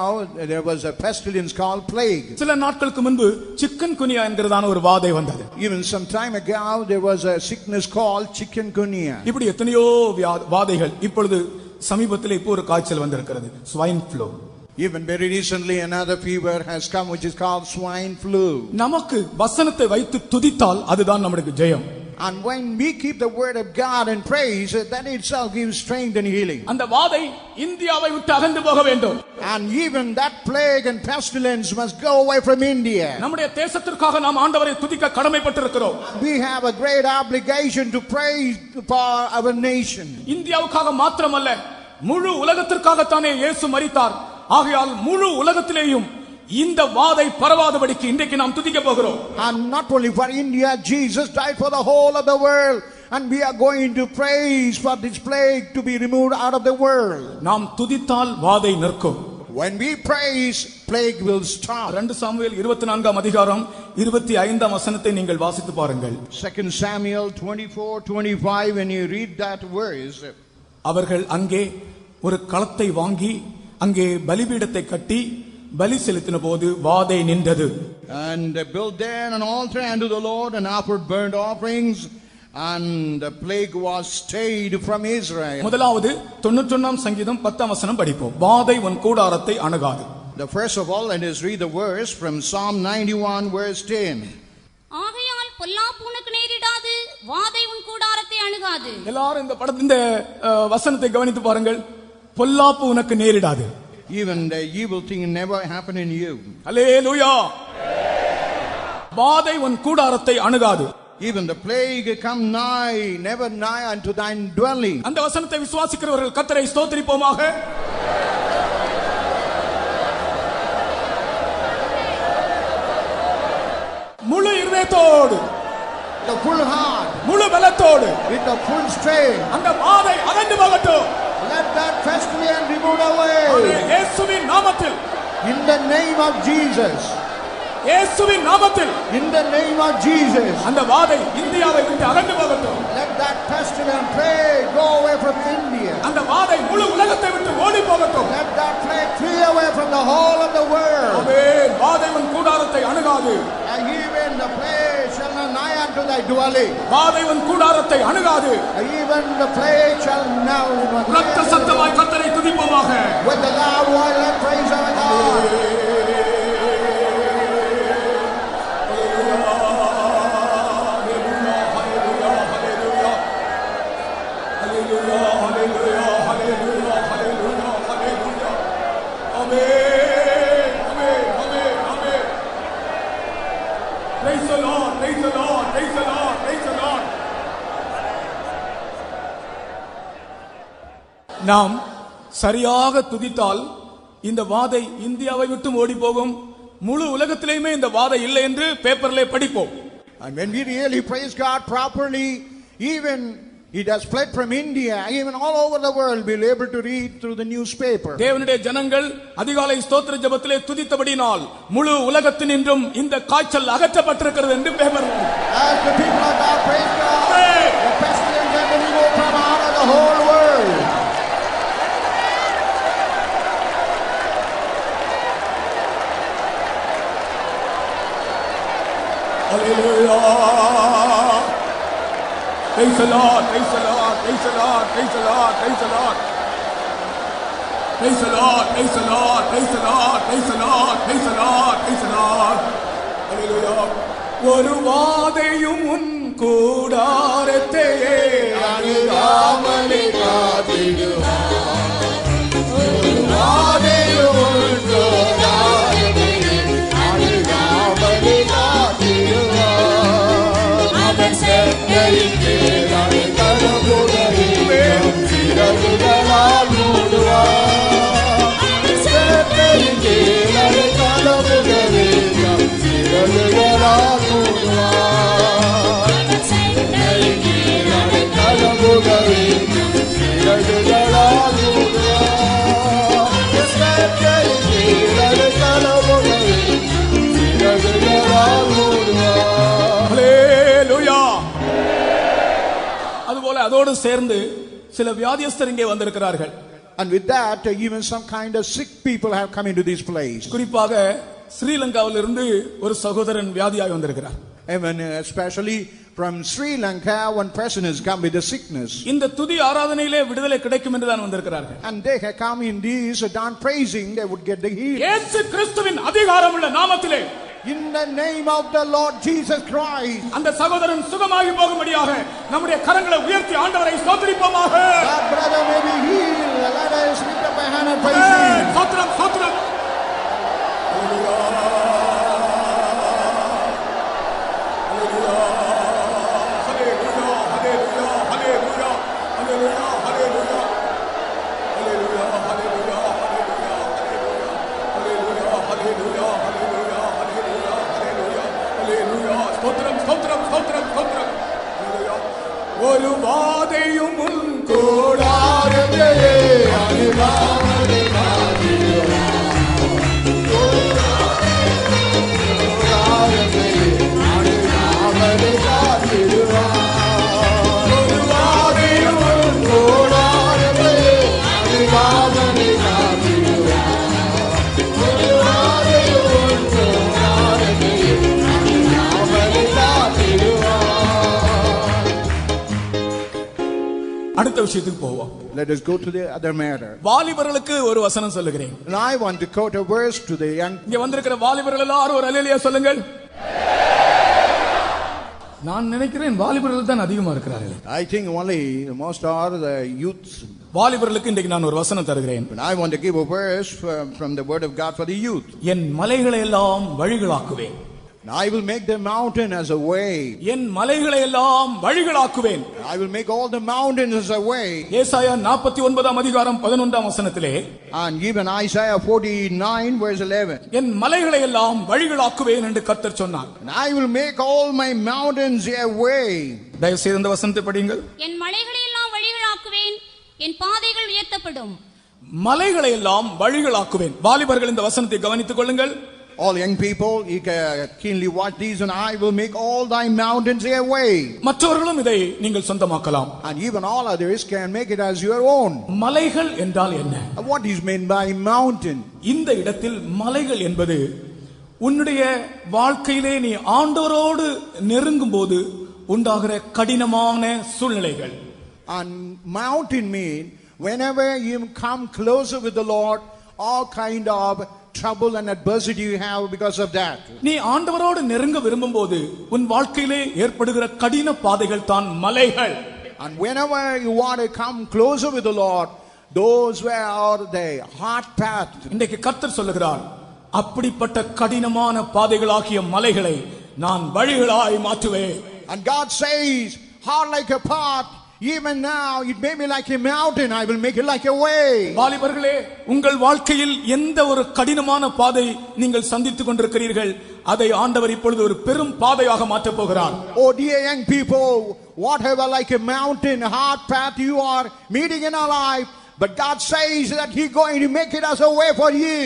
there was a pestilence called plague. சில நாட்களுக்கு முன்பு சிக்கன் குனியா என்கிறதான ஒரு வாதை வந்தது. Even some time ago there was a sickness called chikungunya. இப்படி எத்தனையோ வாதைகள். இப்பொழுது சமீபத்தில் இப்போ ஒரு காய்ச்சல் வந்திருக்கிறது, swine flu. Even very recently another fever has come which is called swine flu. நமக்கு வசனத்தை வைத்து துதித்தால் அதுதான் நமக்கு ஜெயம். And when we keep the word of God and praise, that itself gives strength and healing. அந்த வாதை இந்தியாவை விட்டு அகன்று போக வேண்டும். And even that plague and pestilence must go away from India. நம்முடைய தேசத்திற்காக நாம் ஆண்டவரை துதிக்க கடமைப்பட்டிருக்கிறோம். We have a great obligation to praise for our nation. இந்தியாவுக்காக மாத்திரமல்ல, முழு உலகத்திற்காகத்தானே இயேசு மரித்தார். ஆகையால் முழு உலகத்திலேயும் இந்த வாதை பரவாதபடிக்கு இன்றைக்கு நாம் துதிக்க போகிறோம். And not only for India, Jesus died for the whole of the world, and we are going to praise for this plague to be removed out of the world. நாம் துதித்தால் வாதை நிற்கும். When we praise, plague will stop. 2 Samuel 24ஆம் அதிகாரம் 25ஆம் வசனத்தை நீங்கள் வாசித்து பாருங்கள். 2 Samuel 24:25, when you read that verse, அவர்கள் அங்கே ஒரு களத்தை வாங்கி அங்கே பலிபீடத்தை கட்டி பலி செலுத்தின போது வாதை நின்றது. and they built there an altar unto the Lord and offered burnt offerings, and the plague was stayed from Israel. முதலாவது 91ஆம் சங்கீதம் 10ஆம் வசனம் படிப்போம். வாதை உன் கூடாரத்தை அணுகாது. The first of all, let us read the verse from Psalm 91 verse 10. ஆகையால் பொல்லாப்பு உனக்கு நேரிடாது, வாதை உன் கூடாரத்தை அணுகாது. எல்லாரும் இந்த வசனத்தை கவனித்து பாருங்கள். பொல்லாப்பு உனக்கு நேரிடாது. Even the evil thing never happen in you. அல்லேலூயா. வாதை உன் கூடாரத்தை அணுகாது. Even the plague come nigh, never nigh unto thine dwelling. அந்த வசனத்தை விசுவாசிக்கிறவர்கள் கர்த்தரை ஸ்தோத்திரிப்போமாக. முழு இதயத்தோடு, The full heart, முழு பலத்தோடு, with the full strength, அந்த வாதை அகன்று போகட்டும். let that pestilence remove away. இயேசுவின் நாமத்தில், In the name of Jesus. இயேசுவின் நாமத்தில், In the name of Jesus. அந்த வாதை இந்தியாவை விட்டு அகன்று போகட்டும். Let that pestilence plague go away from India. அந்த வாதை முழு உலகத்தை விட்டு ஓடி போகட்டும். Let that plague flee away from the whole of the world. ஆமென். வாதை உன் கூடாரத்தை அணுகாது. And even the plague shall not nigh unto thy dwelling. வாதை உன் கூடாரத்தை அணுகாது. Even the plague shall now ரத்த சத்தமாய் கர்த்தரை துதிப்போமாக. with the loud voice and praise our God. Praise the Lord, praise the Lord, praise the Lord, praise the Lord. நாம் சரியாக துதித்தால் இந்த வாதை இந்தியாவை விட்டு ஓடி போகும். முழு உலகத்திலேயுமே இந்த வாதை இல்லை என்று பேப்பர்ல படிப்போம். And when we really praise God properly, even it has fled from India, even all over the world we'll be able to read through the newspaper. தேவனுடைய ஜனங்கள் அதிகாலை ஸ்தோத்திர ஜெபத்திலே துதித்தபடினால் முழு உலகத்தினின்றும் இந்த காய்ச்சல் அகற்றப்பட்டிருக்கிறது என்று paper. As the people of God praise God, the pestilence has been removed from out of the whole world. Hallelujah. Praise the Lord, praise the Lord, praise the Lord, praise the Lord, praise the Lord. Praise the Lord, praise the Lord, praise the Lord, praise the Lord, praise the Lord, praise the Lord. Hallelujah. ஒரு வாதையும் உன் கூடாரத்தையே அணுகாமலே காத்திடுவார். ஒரு வாதையும் உன் கூடாரத்தையே அணுகாமலே காத்திடுவார். அவன் சென்னையின் பேரான கரமுதலில் சிறகுகளால் மூடுவார். அவன் சென்னையின் பேரான கரமுதலில் சிறகுகளால் மூடுவார். அவன் சென்னையின் பேரான கரமுதலில் சிறகுகளால் மூடுவார். அவன் சென்னையின் பேரான கரமுதலில் சிறகுகளால் மூடுவார். ஹல்லேலூயா. அதுபோல அதோடு சேர்ந்து சில வியாதியஸ்தர் இங்கே வந்திருக்கிறார்கள். And with that, even some kind of sick people have come into this place. குறிப்பாக ஸ்ரீலங்காவிலிருந்து ஒரு சகோதரன் வியாதியாய் வந்திருக்கிறார். Even especially from Sri Lanka, one person has come with a sickness. இந்த துதி ஆராதனையிலே விடுதலை கிடைக்கும் என்று தான் வந்திருக்கிறார்கள். And they have come in these dawn praising, they would get the healing. இயேசு கிறிஸ்துவின் அதிகாரமுள்ள நாமத்திலே In the name of the Lord Jesus Christ. அந்த சகோதரன் சுகமாகி போகும்படியாக நம்முடைய கரங்களை உயர்த்தி ஆண்டவரை ஸ்தோத்திரிப்போமாக. That brother may be healed. Let us lift up a hand and praise him. ஸ்தோத்திரம் ஸ்தோத்திரம். ஒரு வாதையும் உன் கூடாரத்திலே அனுகாமலே அடுத்த விஷயத்துக்கு போவோம். Let us go to the other matter. வாலிபர்களுக்கு ஒரு வசனம் சொல்லுகிறேன். And I want to quote a verse to the young. இங்க வந்திருக்கிற வாலிபர்கள் எல்லாரும் ஒரு அல்லேலூயா சொல்லுங்கள். நான் நினைக்கிறேன் வாலிபர்கள் தான் அதிகமா இருக்கிறார்கள். I think only most are the youths. வாலிபர்களுக்கு இன்றைக்கு நான் ஒரு வசனம் தருகிறேன். And I want to give a verse from the word of God for the youth. என் மலைகளை எல்லாம் வழிகளாக்குவேன். And I will make the mountain as a way. என் மலைகளை எல்லாம் வழிகளாக்குவேன். I will make all the mountains as a way. ஏசாயா 49 அதிகாரம் 11 வசனத்திலே And even Isaiah 49 verse 11. என் மலைகளை எல்லாம் வழிகளாக்குவேன் என்று கர்த்தர் சொன்னார். And I will make all my mountains a way. தயவு செய்து இந்த வசனத்தை படியுங்கள். என் மலைகளை எல்லாம் வழிகளாக்குவேன், என் பாதைகள் உயர்த்தப்படும். மலைகளை எல்லாம் வழிகளாக்குவேன். வாலிபர்கள் இந்த வசனத்தை கவனித்துக் கொள்ளுங்கள். All young people, you can keenly watch these, and I will make all thy mountains a way. மற்றவர்களும் இதை நீங்கள் சொந்தமாக்கலாம். And even all others can make it as your own. மலைகள் என்றால் என்ன? What is meant by mountain? இந்த இடத்தில் மலைகள் என்பது உன்னுடைய வாழ்க்கையிலே நீ ஆண்டவரோடு நெருங்கும் போது உண்டாகிற கடினமான சூழ்நிலைகள். And mountain mean whenever you come closer with the Lord, all kind of trouble and adversity you have because of that. நீ ஆண்டவரோடு நெருங்க விரும்பும்போது உன் வாழ்க்கையிலே ஏற்படுகிற கடின பாதைகள் தான் மலைகள். And whenever you want to come closer with the Lord, those were the hard path. இன்றைக்கு கர்த்தர் சொல்லுகிறார், அப்படிப்பட்ட கடினமான பாதைகளாகிய மலைகளை நான் வழிகளாய் மாற்றுவேன். And God says, hard like a path, even now it may be like a mountain, I will make it like a way. வாலிபர்களே, உங்கள் வாழ்க்கையில் எந்த ஒரு கடினமான பாதை நீங்கள் சந்தித்துக் கொண்டிருக்கிறீர்கள், அதை ஆண்டவர் இப்பொழுது ஒரு பெரும் பாதையாக மாற்றப் போகிறார். Oh dear young people, whatever like a mountain, hard path you are meeting in our life, but God says that He going to make it as a way for you.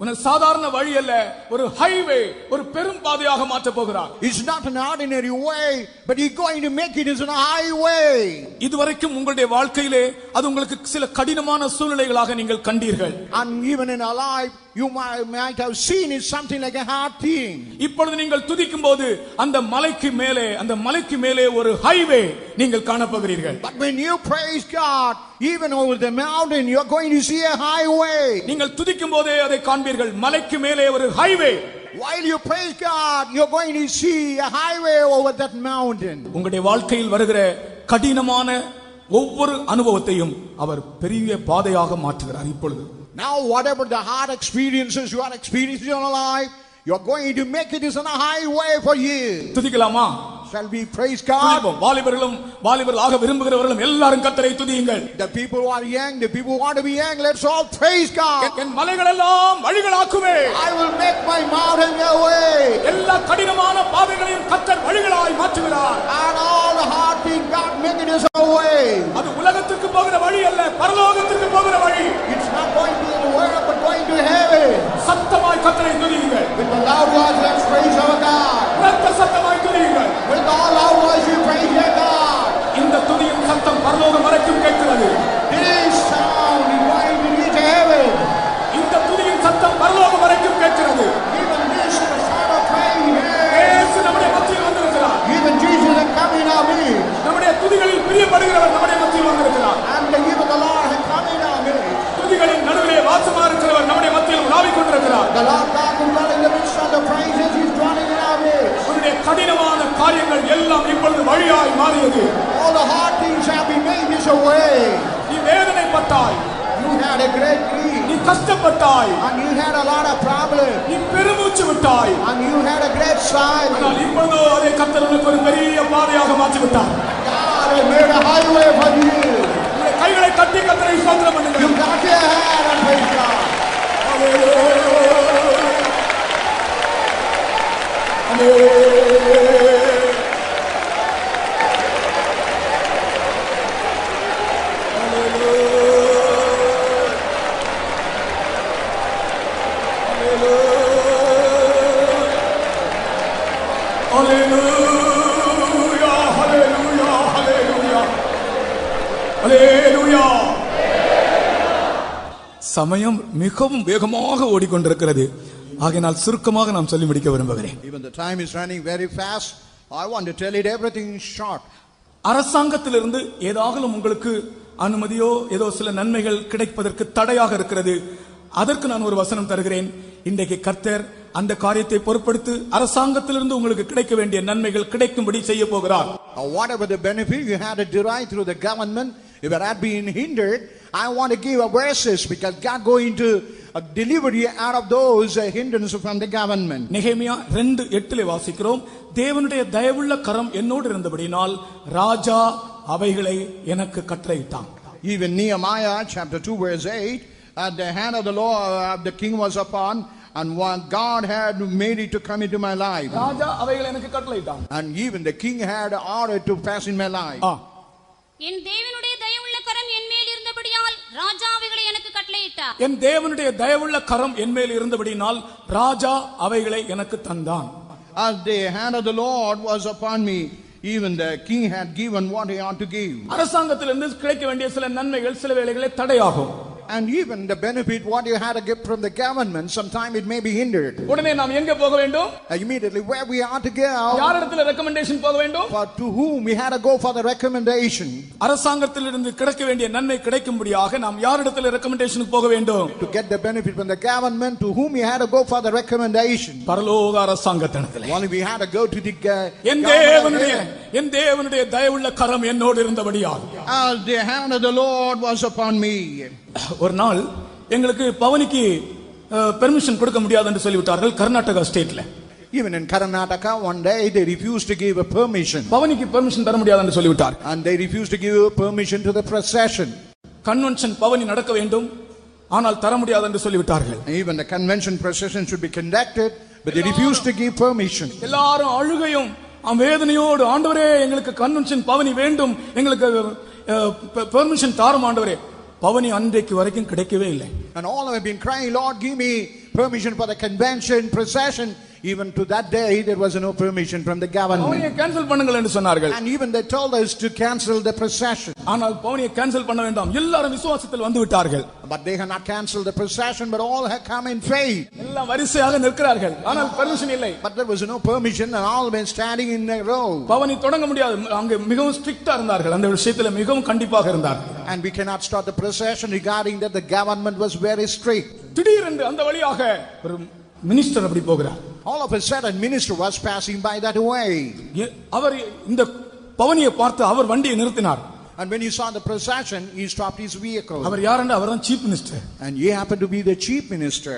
உன சாதாரண வழி அல்ல, ஒரு ஹைவே, ஒரு பெரும் பாதையாக மாற்றப் போகிறார். It's not an ordinary way, but He going to make it as a highway. இதுவரைக்கும் உங்களுடைய வாழ்க்கையிலே அது உங்களுக்கு சில கடினமான சூழ்நிலைகளாக நீங்கள் கண்டீர்கள். And even in our life, you might have seen it something like a hard thing. இப்பொழுது நீங்கள் துதிக்கும் போது அந்த மலைக்கு மேலே ஒரு ஹைவே நீங்கள் காணப்போகிறீர்கள். But when you praise God, even over the mountain, you are going to see a highway. நீங்கள் துதிக்கும் போதே அதை காண்பீர்கள், மலைக்கு மேலே ஒரு highway. While you praise God, you are going to see a highway over that mountain. உங்களுடைய வாழ்க்கையில் வருகிற கடினமான ஒவ்வொரு அனுபவத்தையும் அவர் பெரிய பாதையாக மாற்றுகிறார். இப்பொழுது Now whatever the hard experiences you are experiencing in your life, you are going to make it as a highway for you. துதிக்கலாமா? Shall we praise God? வாலிபர்களாக விரும்புகிறவர்களும் எல்லாரும் கர்த்தரை துதியுங்கள். The people who are young, the people who want to be young, let's all praise God. என் மலைகள் எல்லாம் வழிகளாக்குவேன். I will make my mountain a way. எல்லா கடினமான பாதைகளையும் கர்த்தர் வழிகளாய் மாற்றுகிறார். And all the hard things, God make it as a way. அது உலகத்துக்கு போகிற வழி அல்ல, பரலோகத்துக்கு போகிற வழி. It's not going to the world, but going to heaven. சத்தமாய் கர்த்தரை துதியுங்கள். With a loud voice, let's praise our God. உரத்த சத்தமாய் துதியுங்கள். With all loud voice, you praise your God. இந்த துதியின் சத்தம் பரலோகம் வரைக்கும் கேட்கிறது. This sound is going to reach heaven. இந்த துதியின் சத்தம் பரலோகம் வரைக்கும் கேட்கிறது. Even this is the sound of praise. இயேசு நம்முடைய மத்தியில் வந்திருக்கிறார். Even Jesus is coming our midst. நம்முடைய துதிகளில் பிரியப்படுகிறவர் நம்முடைய மத்தியில் வந்திருக்கிறார். And even the Lord is coming our midst. துதிகளின் நடுவிலே வாசமா இருக்கிறவர் நம்முடைய மத்தியில் உலாவிக் கொண்டிருக்கிறார். The Lord God who dwells in the midst of the praises is dwelling கடினமான காரியங்கள் எல்லாம் இப்பொழுது வழியாய் மாறியது. All the hard things have been made this way. நீ வேதனைப்பட்டாய், You had a great grief, நீ கஷ்டப்பட்டாய், and you had a lot of problems, நீ பெருமூச்சு விட்டாய். and you had a great silence. ஆனால் இப்பொழுதோ அதை கர்த்தர் உனக்கு ஒரு பெரிய பாதையாக மாற்றி விட்டார். God has made a highway for you. உங்களுடைய கைகளை தட்டி கர்த்தரை ஸ்தோத்திரம் பண்ணுங்கள். You got your hand and praise God. சமயம் மிகவும் வேகமாக ஓடிக்கொண்டிருக்கிறது. ஆகையால் சுருக்கமாக நாம் சொல்லி முடிக்க விரும்புகிறேன். Even the time is running very fast. I want to tell it everything in short. அரசாங்கத்திலிருந்து ஏதாகலும் உங்களுக்கு அனுமதியோ ஏதோ சில நன்மைகள் கிடைப்பதற்கு தடையாக இருக்கிறது. அதற்கு நான் ஒரு வசனம் தருகிறேன். இன்றைக்கு கர்த்தர் அந்த காரியத்தை பொறுப்படுத்தி அரசாங்கத்திலிருந்து உங்களுக்கு கிடைக்க வேண்டிய நன்மைகள் கிடைக்கும்படி செய்ய போகிறார். Whatever the benefit you had to derive through the government, if it had been hindered, I want to give a verses because God going to deliver you out of those hindrances from the government. நெகேமியா 2:8 வாசிக்கிறோம். தேவனுடைய தயவுள்ள கரம் என்னோடு இருந்தபடியால் ராஜா அவைகளை எனக்கு கட்டளையிட்டான். Even Nehemiah chapter 2 verse 8, at the hand of the Lord the king was upon, and what God had made it to come into my life. ராஜா அவைகளை எனக்கு கட்டளையிட்டான். And even the king had order to pass in my life. என் தேவனுடைய தயவுள்ள கரம் என் மேல் இருந்தபடியால் ராஜா அவைகளை எனக்கு கட்டளையிட்டார். என் தேவனுடைய தயவுள்ள கரம் என் மேல் இருந்தபடியால் ராஜா அவைகளை எனக்கு தந்தான். As the hand of the Lord was upon me, even the king had given what he ought to give. அரசாங்கத்திலிருந்து கிடைக்க வேண்டிய சில நன்மைகள் சில வேளைகளில் தடையாகும். And even the benefit what you had to get from the government, sometime it may be hindered. உடனே நாம் எங்கே போக வேண்டும்? Immediately where we ought to go. யாரிடத்தில் ரெக்கமெண்டேஷன் போக வேண்டும்? For to whom we had to go for the recommendation. அரசாங்கத்திலிருந்து கிடைக்க வேண்டிய நன்மை கிடைக்கும்படியாக நாம் யாரிடத்தில் ரெக்கமெண்டேஷன் போக வேண்டும்? To get the benefit from the government, to whom we had to go for the recommendation. பரலோக அரசாங்கத்திடத்தில். Only we had to go to the என் தேவனுடைய தயவுள்ள கரம் என்னோடு இருந்தபடியால். As the hand of the Lord was upon me. ஒரு நாள் எங்களுக்கு பவனிக்கு பெர்மிஷன் கொடுக்க முடியாது என்று சொல்லிவிட்டார்கள் கர்நாடகா ஸ்டேட்ல. Even in Karnataka, one day they refused to give a permission. பவனிக்கு பெர்மிஷன் தர முடியாது என்று சொல்லிவிட்டார். And they refused to give permission to the procession. Convention பவனி நடக்க வேண்டும், ஆனால் தர முடியாது என்று சொல்லிவிட்டார்கள். Even the convention procession should be conducted, but they refused to give permission. எல்லாரும் அழுகையும் வேதனையோடு, ஆண்டவரே எங்களுக்கு கன்வென்ஷன் பவனி வேண்டும், எங்களுக்கு பெர்மிஷன் தாரும் ஆண்டவரே. பவனி அன்றைக்கு வரைக்கும் கிடைக்கவே இல்லை. And all have been crying, Lord, give me permission for the convention procession. Even to that day there was no permission from the government. பவனியை கேன்சல் பண்ணுங்கள் என்று சொன்னார்கள். And even they told us to cancel the procession. ஆனால் பவனியை கேன்சல் பண்ண வேண்டாம், எல்லாரும் விசுவாசத்தில் வந்து விட்டார்கள். But they have not cancelled the procession, but all have come in faith. எல்லாம் வரிசையாக நிற்கிறார்கள், ஆனால் பெர்மிஷன் இல்லை. But there was no permission, and all been standing in a row. பவனி தொடங்க முடியாது. அங்கே மிகவும் ஸ்ட்ரிக்ட்டா இருந்தார்கள், அந்த விஷயத்தில் மிகவும் கண்டிப்பாக இருந்தார்கள். And we cannot start the procession regarding that the government was very strict. திடீரென்று அந்த வழியாக ஒரு மினிஸ்டர் அப்படி போகிறார். All of a sudden minister was passing by that way. அவர் இந்த பவனியை பார்த்து அவர் வண்டியை நிறுத்தினார். And when he saw the procession, he stopped his vehicle. அவர் யாரென்று அவர்தான் chief minister. And he happened to be the chief minister.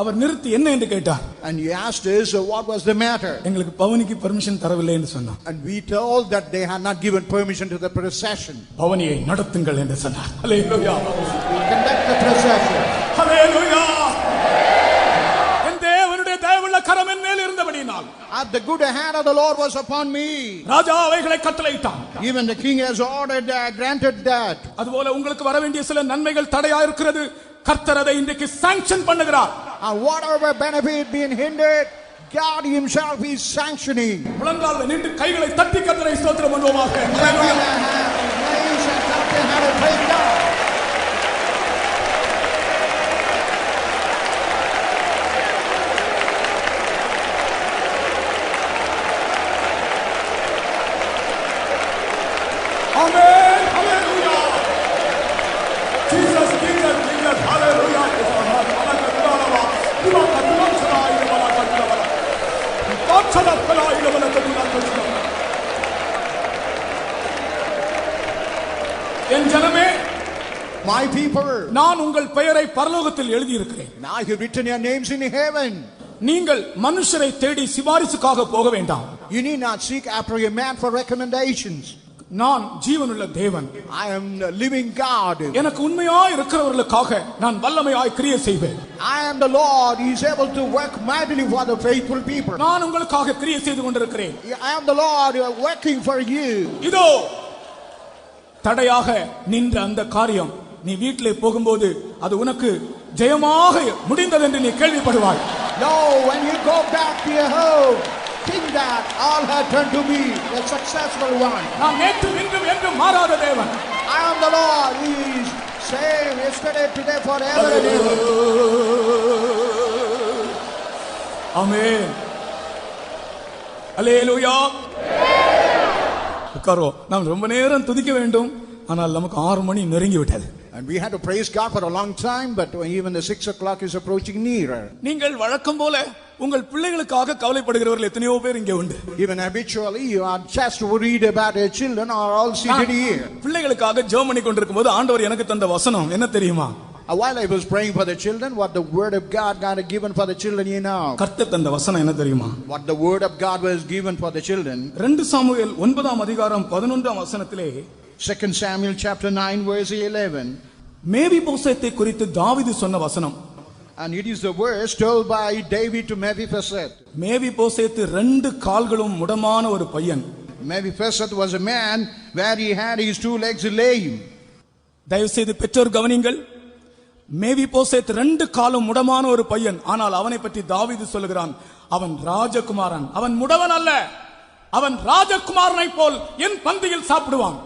அவர் நிறுத்தி என்ன என்று கேட்டார். And he asked us what was the matter. எங்களுக்கு பவனிக்கு பெர்மிஷன் தரவில்லை என்று சொன்னார். And we told that they had not given permission to the procession. பவனியை நடத்துங்கள் என்று சொன்னார். ஹalleluya. We conduct the procession. ஹalleluya. என் தேவனுடைய தயவுள்ள கரம் என் மேல் இருந்தபடியால், At the good hand of the Lord was upon me. ராஜா அவைகளை கட்டளையிட்டான். Even the king has ordered granted that. அதுபோல உங்களுக்கு வர வேண்டிய சில நன்மைகள் தடையா இருக்கிறது. கர்த்தர் அதை இன்றைக்கு சாங்க்ஷன் பண்ணுகிறார். And whatever benefit being hindered, God himself is sanctioning. முழங்கால்ல நின்று கைகளை தட்டி கர்த்தரை ஸ்தோத்திரம் பண்ணுவோமாக. Amen. Hallelujah. Jesus, Jesus, Jesus. Hallelujah. Hallelujah. என் ஜனமே, My people, நான் உங்கள் பெயரை பரலோகத்தில் எழுதியிருக்கிறேன். now you have written your names in heaven. நீங்கள் மனுஷரை தேடி சிபாரிசுக்காக போக வேண்டாம். You need not seek after a man for recommendations. நான் ஜீவனுள்ள தேவன். I am the living God. எனக்கு உண்மையாய் இருக்கிறவர்களுக்காக நான் வல்லமையாய் கிரியை செய்வேன். I am the Lord. He is able to work mightily for the faithful people. நான் உங்களுக்காக கிரியை செய்து கொண்டிருக்கிறேன். I am the Lord working for you. இதோ தடையாக நின்ற அந்த காரியம் நீ வீட்டிலே போகும்போது அது உனக்கு ஜெயமாக முடிந்தது என்று நீ கேள்விப்படுவாய். No, when you go back to your home, think that all had turned to be a successful one. நான் நேற்று இன்றும் என்றும் மாறாத தேவன். I am the Lord. He is same yesterday, today, forever and ever. ஆமென். அல்லேலூயா. உட்காரோ. நாம் ரொம்ப நேரம் துதிக்க வேண்டும். ஆனால் நமக்கு 6 மணி நெருங்கி விட்டது. And we had to praise God for a long time, but even the 6 o'clock is approaching nearer. நீங்கள் வழக்கம் போல உங்கள் பிள்ளைகளுக்காக கவலைப்படுகிறவர்கள் எத்தனையோ பேர் இங்கே உண்டு. Even habitually you are just worried about your children or all seated here. பிள்ளைகளுக்காக ஜெபம் பண்ணி கொண்டிருக்கும்போது ஆண்டவர் எனக்கு தந்த வசனம் என்ன தெரியுமா? While I was praying for the children, what the word of God had given for the children, you know. கர்த்தர் தந்த வசனம் என்ன தெரியுமா? What the word of God was given for the children. 2 Samuel 9ஆம் அதிகாரம் 11ஆம் வசனத்திலே 2 Samuel chapter 9 verse 11. மேவிபோசேத்தை குறித்து தாவீது சொன்ன வசனம். And it is the verse told by David to Mephibosheth. மேவிபோசேத்து 2 கால்களும் முடமான ஒரு பையன். Mephibosheth was a man where he had his 2 legs lame. தயவு செய்து பெற்றோர் கவனிங்கள். மேவிபோசேத் 2 காலும் முடமான ஒரு பையன். ஆனால் அவனை பற்றி தாவீது சொல்லுகிறான், அவன் ராஜகுமாரன். அவன் முடவன் அல்ல, அவன் ராஜகுமாரனை போல் என் பந்தியில் சாப்பிடுவான்.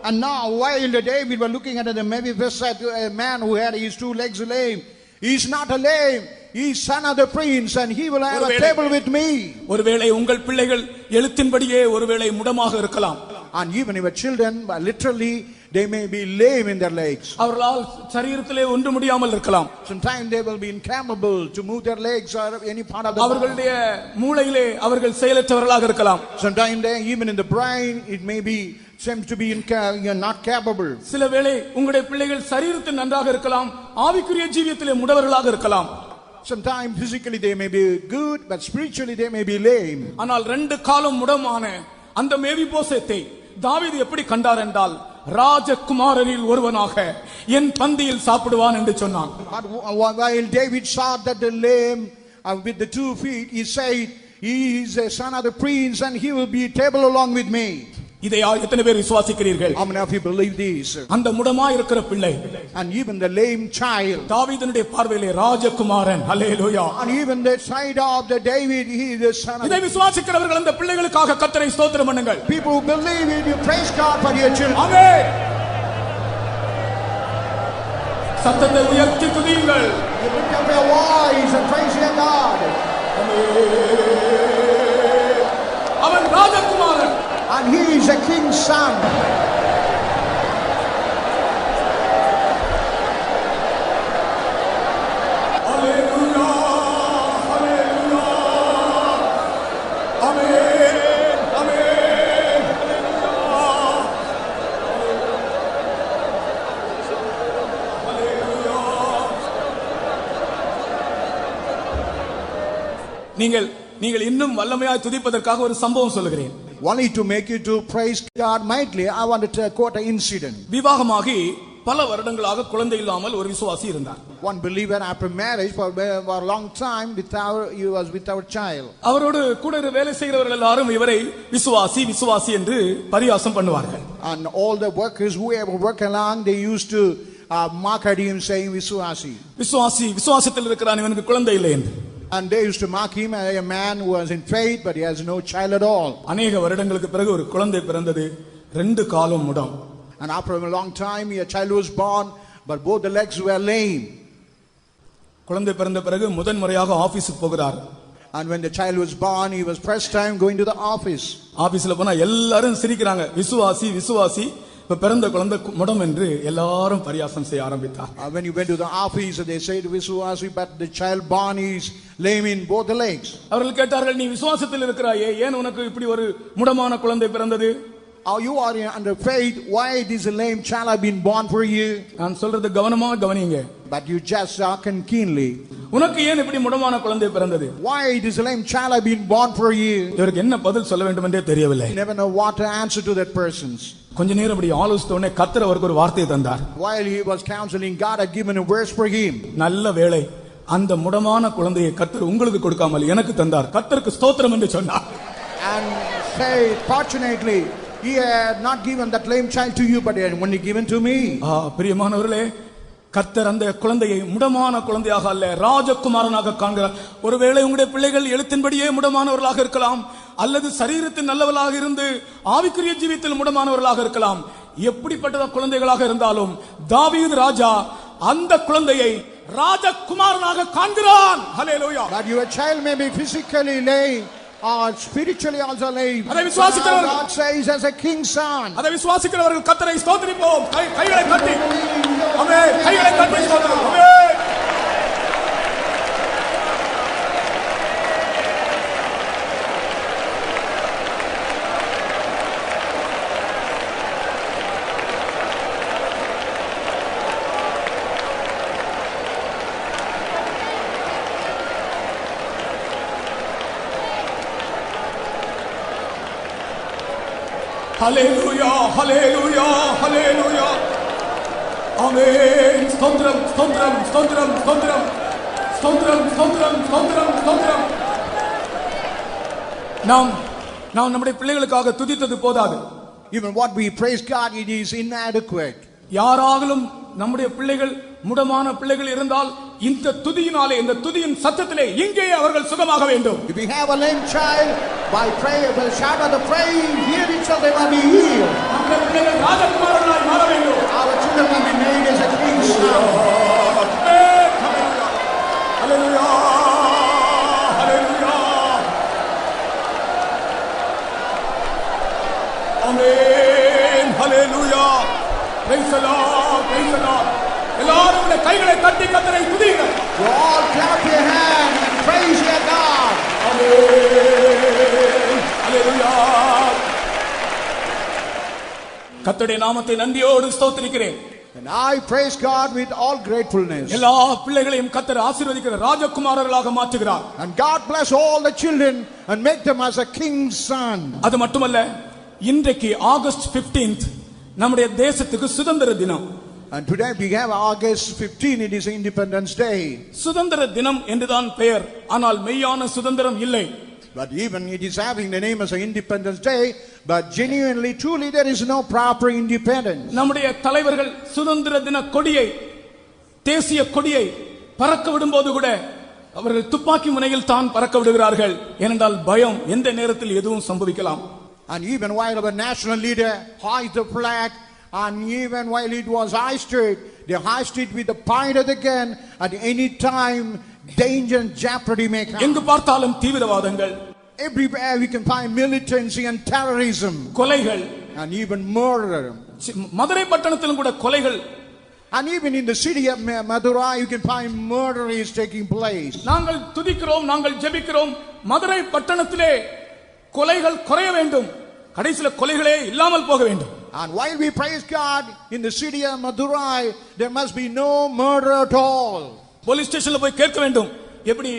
And now while David was looking at the Mephibosheth, a man who had his 2 legs lame, he is not a lame, he is son of the prince, and he will have a table with me. ஒருவேளை உங்கள் பிள்ளைகள் எழுத்தின்படியே ஒருவேளை முடமாக இருக்கலாம். And even your children, literally, they may be lame in their legs. அவர்களால் சரீரத்திலே ஒன்று முடியாமல் இருக்கலாம். Sometimes they will be incapable to move their legs or any part of the body. அவர்களுடைய மூளையிலே அவர்கள் செயலற்றவர்களாக இருக்கலாம். Sometimes they, even in the brain, it may be seems to be not capable. சில வேளை உங்களுடைய பிள்ளைகள் சரீரத்தில் நன்றாக இருக்கலாம், ஆவிக்குரிய ஜீவியத்திலே முடவர்களாக இருக்கலாம். Sometimes physically they may be good, but spiritually they may be lame. ஆனால் 2 காலும் முடமான அந்த மேவிபோசேத்தை தாவீது எப்படி கண்டார் என்றால், ராஜகுமாரரில் ஒருவனாக என் பந்தியில் சாப்பிடுவான் என்று சொன்னான். But while David saw that the lame with the 2 feet, he said, he is a son of the prince and he will be table along with me. இதை எத்தனை பேர் விசுவாசிக்கிறீர்கள்? How many of you believe this? அந்த முடமாய் இருக்கிற பிள்ளை, and even the lame child, தாவீதுனுடைய பார்வையிலே ராஜகுமாரன். ஹல்லேலூயா. and even the side of the David, he is the son of. இதை விசுவாசிக்கிறவர்கள் அந்த பிள்ளைகளுக்காக கர்த்தரை ஸ்தோத்திரம் பண்ணுங்கள். People who believe it, you praise God for your children. ஆமென். சத்தத்தை உயர்த்தி துதியுங்கள். You lift up your voice and praise your God. அவன் ராஜகுமாரன். And he is a king's son. Hallelujah, hallelujah, amen, amen, hallelujah. நீங்கள் இன்னும் வல்லமையாய் துதிப்பதற்காக ஒரு சம்பவம் சொல்லுகிறேன். Only to make you to praise God mightily, I want to quote an incident. விவாகமாகி பல வருடங்களாக குழந்தை இல்லாமல் ஒரு விசுவாசி இருந்தார். One believer after marriage for a long time he was without child. அவரோடு கூட வேலை செய்கிறவர்கள் எல்லாரும் இவரை விசுவாசி விசுவாசி என்று பரியாசம் பண்ணுவார்கள். And all the workers who ever work along, they used to mock at him saying விசுவாசி. விசுவாசி விசுவாசத்தில் இருக்கிறான், இவனுக்கு குழந்தை இல்லை என்று. And they used to mock him as a man who was in faith but he has no child at all. அநேக வருடங்களுக்கு பிறகு ஒரு குழந்தை பிறந்தது, 2 காலும் முடம். And after a long time a child was born but both the legs were lame. குழந்தை பிறந்த பிறகு முதன் முறையாக ஆபீஸ்க்கு போகிறார். And when the child was born, he was first time going to the office. ஆபீஸ்ல போனா எல்லாரும் சிரிக்கிறாங்க, விசுவாசி விசுவாசி இப்ப பிறந்த குழந்தை முடம் என்று எல்லாரும் பரியாசம் செய்ய ஆரம்பித்தார். When you went to the office, they said Visuwasi, but the child born is lame in both the legs. அவர்கள் கேட்டார்கள், நீ விசுவாசத்தில் இருக்கிறாயே, ஏன் உனக்கு இப்படி ஒரு முடமான குழந்தை பிறந்தது? You are under faith. Why this lame child have been born for you? நான் சொல்றது கவனமா கவனிங்க. But you just hearken keenly. உனக்கு ஏன் இப்படி முடமான குழந்தை பிறந்தது? Why this lame child have been born for you? இவருக்கு என்ன பதில் சொல்ல வேண்டும் என்றே தெரியவில்லை. You never know what to answer to that person. கொஞ்ச நேரம் அப்படி ஆலோசித்த உடனே கர்த்தர் அவருக்கு ஒரு வார்த்தையை தந்தார். While he was counseling, God had given a verse for him. நல்ல வேளை, அந்த முடமான குழந்தையை கர்த்தர் உங்களுக்கு கொடுக்காமல் எனக்கு தந்தார். கர்த்தருக்கு ஸ்தோத்திரம் என்று சொன்னார். And said, fortunately, he had not given that lame child to you, but he had only given to me. பிரியமானவர்களே, கர்த்தர் அந்த குழந்தையை முடமான குழந்தையாக அல்ல, ராஜகுமாரனாக காண்கிறார். ஒருவேளை உங்களுடைய பிள்ளைகள் எழுத்தின்படியே முடமானவர்களாக இருக்கலாம், அல்லது சரீரத்தின் நல்லவர்களாக இருந்து ஆவிக்குரிய ஜீவியத்தில் முடமானவர்களாக இருக்கலாம். எப்படிப்பட்ட குழந்தைகளாக இருந்தாலும் தாவீது ராஜா அந்த குழந்தையை ராஜகுமாரனாக காண்கிறான். ஹல்லேலூயா. That your child may be physically lame or spiritually also lame. அதை விசுவாசிக்கிறவர்கள், God says as a king's son. அதை விசுவாசிக்கிறவர்கள் கர்த்தரை ஸ்தோத்திரிப்போம். கைகளை தட்டி ஆமென், கைகளை தட்டி ஸ்தோத்திரம். ஆமென். ஹல்லேலூயா, ஹல்லேலூயா, ஹல்லேலூயா. ஆமென். ஸ்தோத்திரம், ஸ்தோத்திரம், ஸ்தோத்திரம், ஸ்தோத்திரம், ஸ்தோத்திரம், ஸ்தோத்திரம், ஸ்தோத்திரம், ஸ்தோத்திரம். நாம் நம்முடைய பிள்ளைகளுக்காக துதித்தது போதாது. Even what we praise God, it is inadequate. யாராலும் நம்முடைய பிள்ளைகள் முடமான பிள்ளைகள் இருந்தால் இந்த துதியினாலே, இந்த துதியின் சத்தத்திலே இங்கே அவர்கள் சுகமாக வேண்டும். If we have a lame child, by prayer, by shout of the praise, here itself they will be healed. நம்முடைய பிள்ளைகள் ராஜகுமாரர்களாய் மாற வேண்டும். Our children will be made as a king's son. Hallelujah, hallelujah. Amen, hallelujah. Praise the Lord, praise the Lord. எல்லாரும் உடைய கைகளை தட்டி கர்த்தரை துதியுங்கள். You all clap your hands and praise your God. ஆமென், ஹல்லேலூயா. கர்த்தருடைய நாமத்தை நன்றியோடு ஸ்தோத்திரிக்கிறேன். And I praise God with all gratefulness. எல்லா பிள்ளைகளையும் கர்த்தர் ஆசீர்வதிக்கிற ராஜகுமாரர்களாக மாற்றுகிறார். And God bless all the children and make them as a king's son. அது மட்டுமல்ல, இன்றைக்கு ஆகஸ்ட் 15th நம்முடைய தேசத்துக்கு சுதந்திர தினம். And today we have August 15, it is Independence Day. சுதந்திர தினம் என்றுதான் பெயர், ஆனால் மெய்யான சுதந்திரம் இல்லை. But even it is having the name as an Independence Day, but genuinely, truly there is no proper independence. நம்முடைய தலைவர்கள் சுதந்திர தின கொடியை, தேசிய கொடியை பறக்க விடும்போது கூட அவர்கள் துப்பாக்கி முனையில் தான் பறக்க விடுகிறார்கள். ஏனென்றால் பயம், எந்த நேரத்தில் எதுவும் சம்பவிக்கலாம். And even while our national leader hoisted the flag, and even while it was hoisted, they hoisted with the point of the gun. At any time, danger and jeopardy may come. எங்கு பார்த்தாலும் தீவிரவாதங்கள், Everywhere we can find militancy and terrorism, கொலைகள், and even murder. மதுரை பட்டணத்திலும் கூட கொலைகள். And even in the city of Madurai, you can find murder is taking place. நாங்கள் துதிக்கிறோம், நாங்கள் ஜெபிக்கிறோம், மதுரை பட்டணத்திலே கொலைகள் குறைய வேண்டும், கடைசில கொலைகளே இல்லாமல் போக வேண்டும். And while we praise God, in the city of Madurai, there must be no murder at all. Police ஸ்டேஷன்ல போய் கேட்க வேண்டும், எப்படி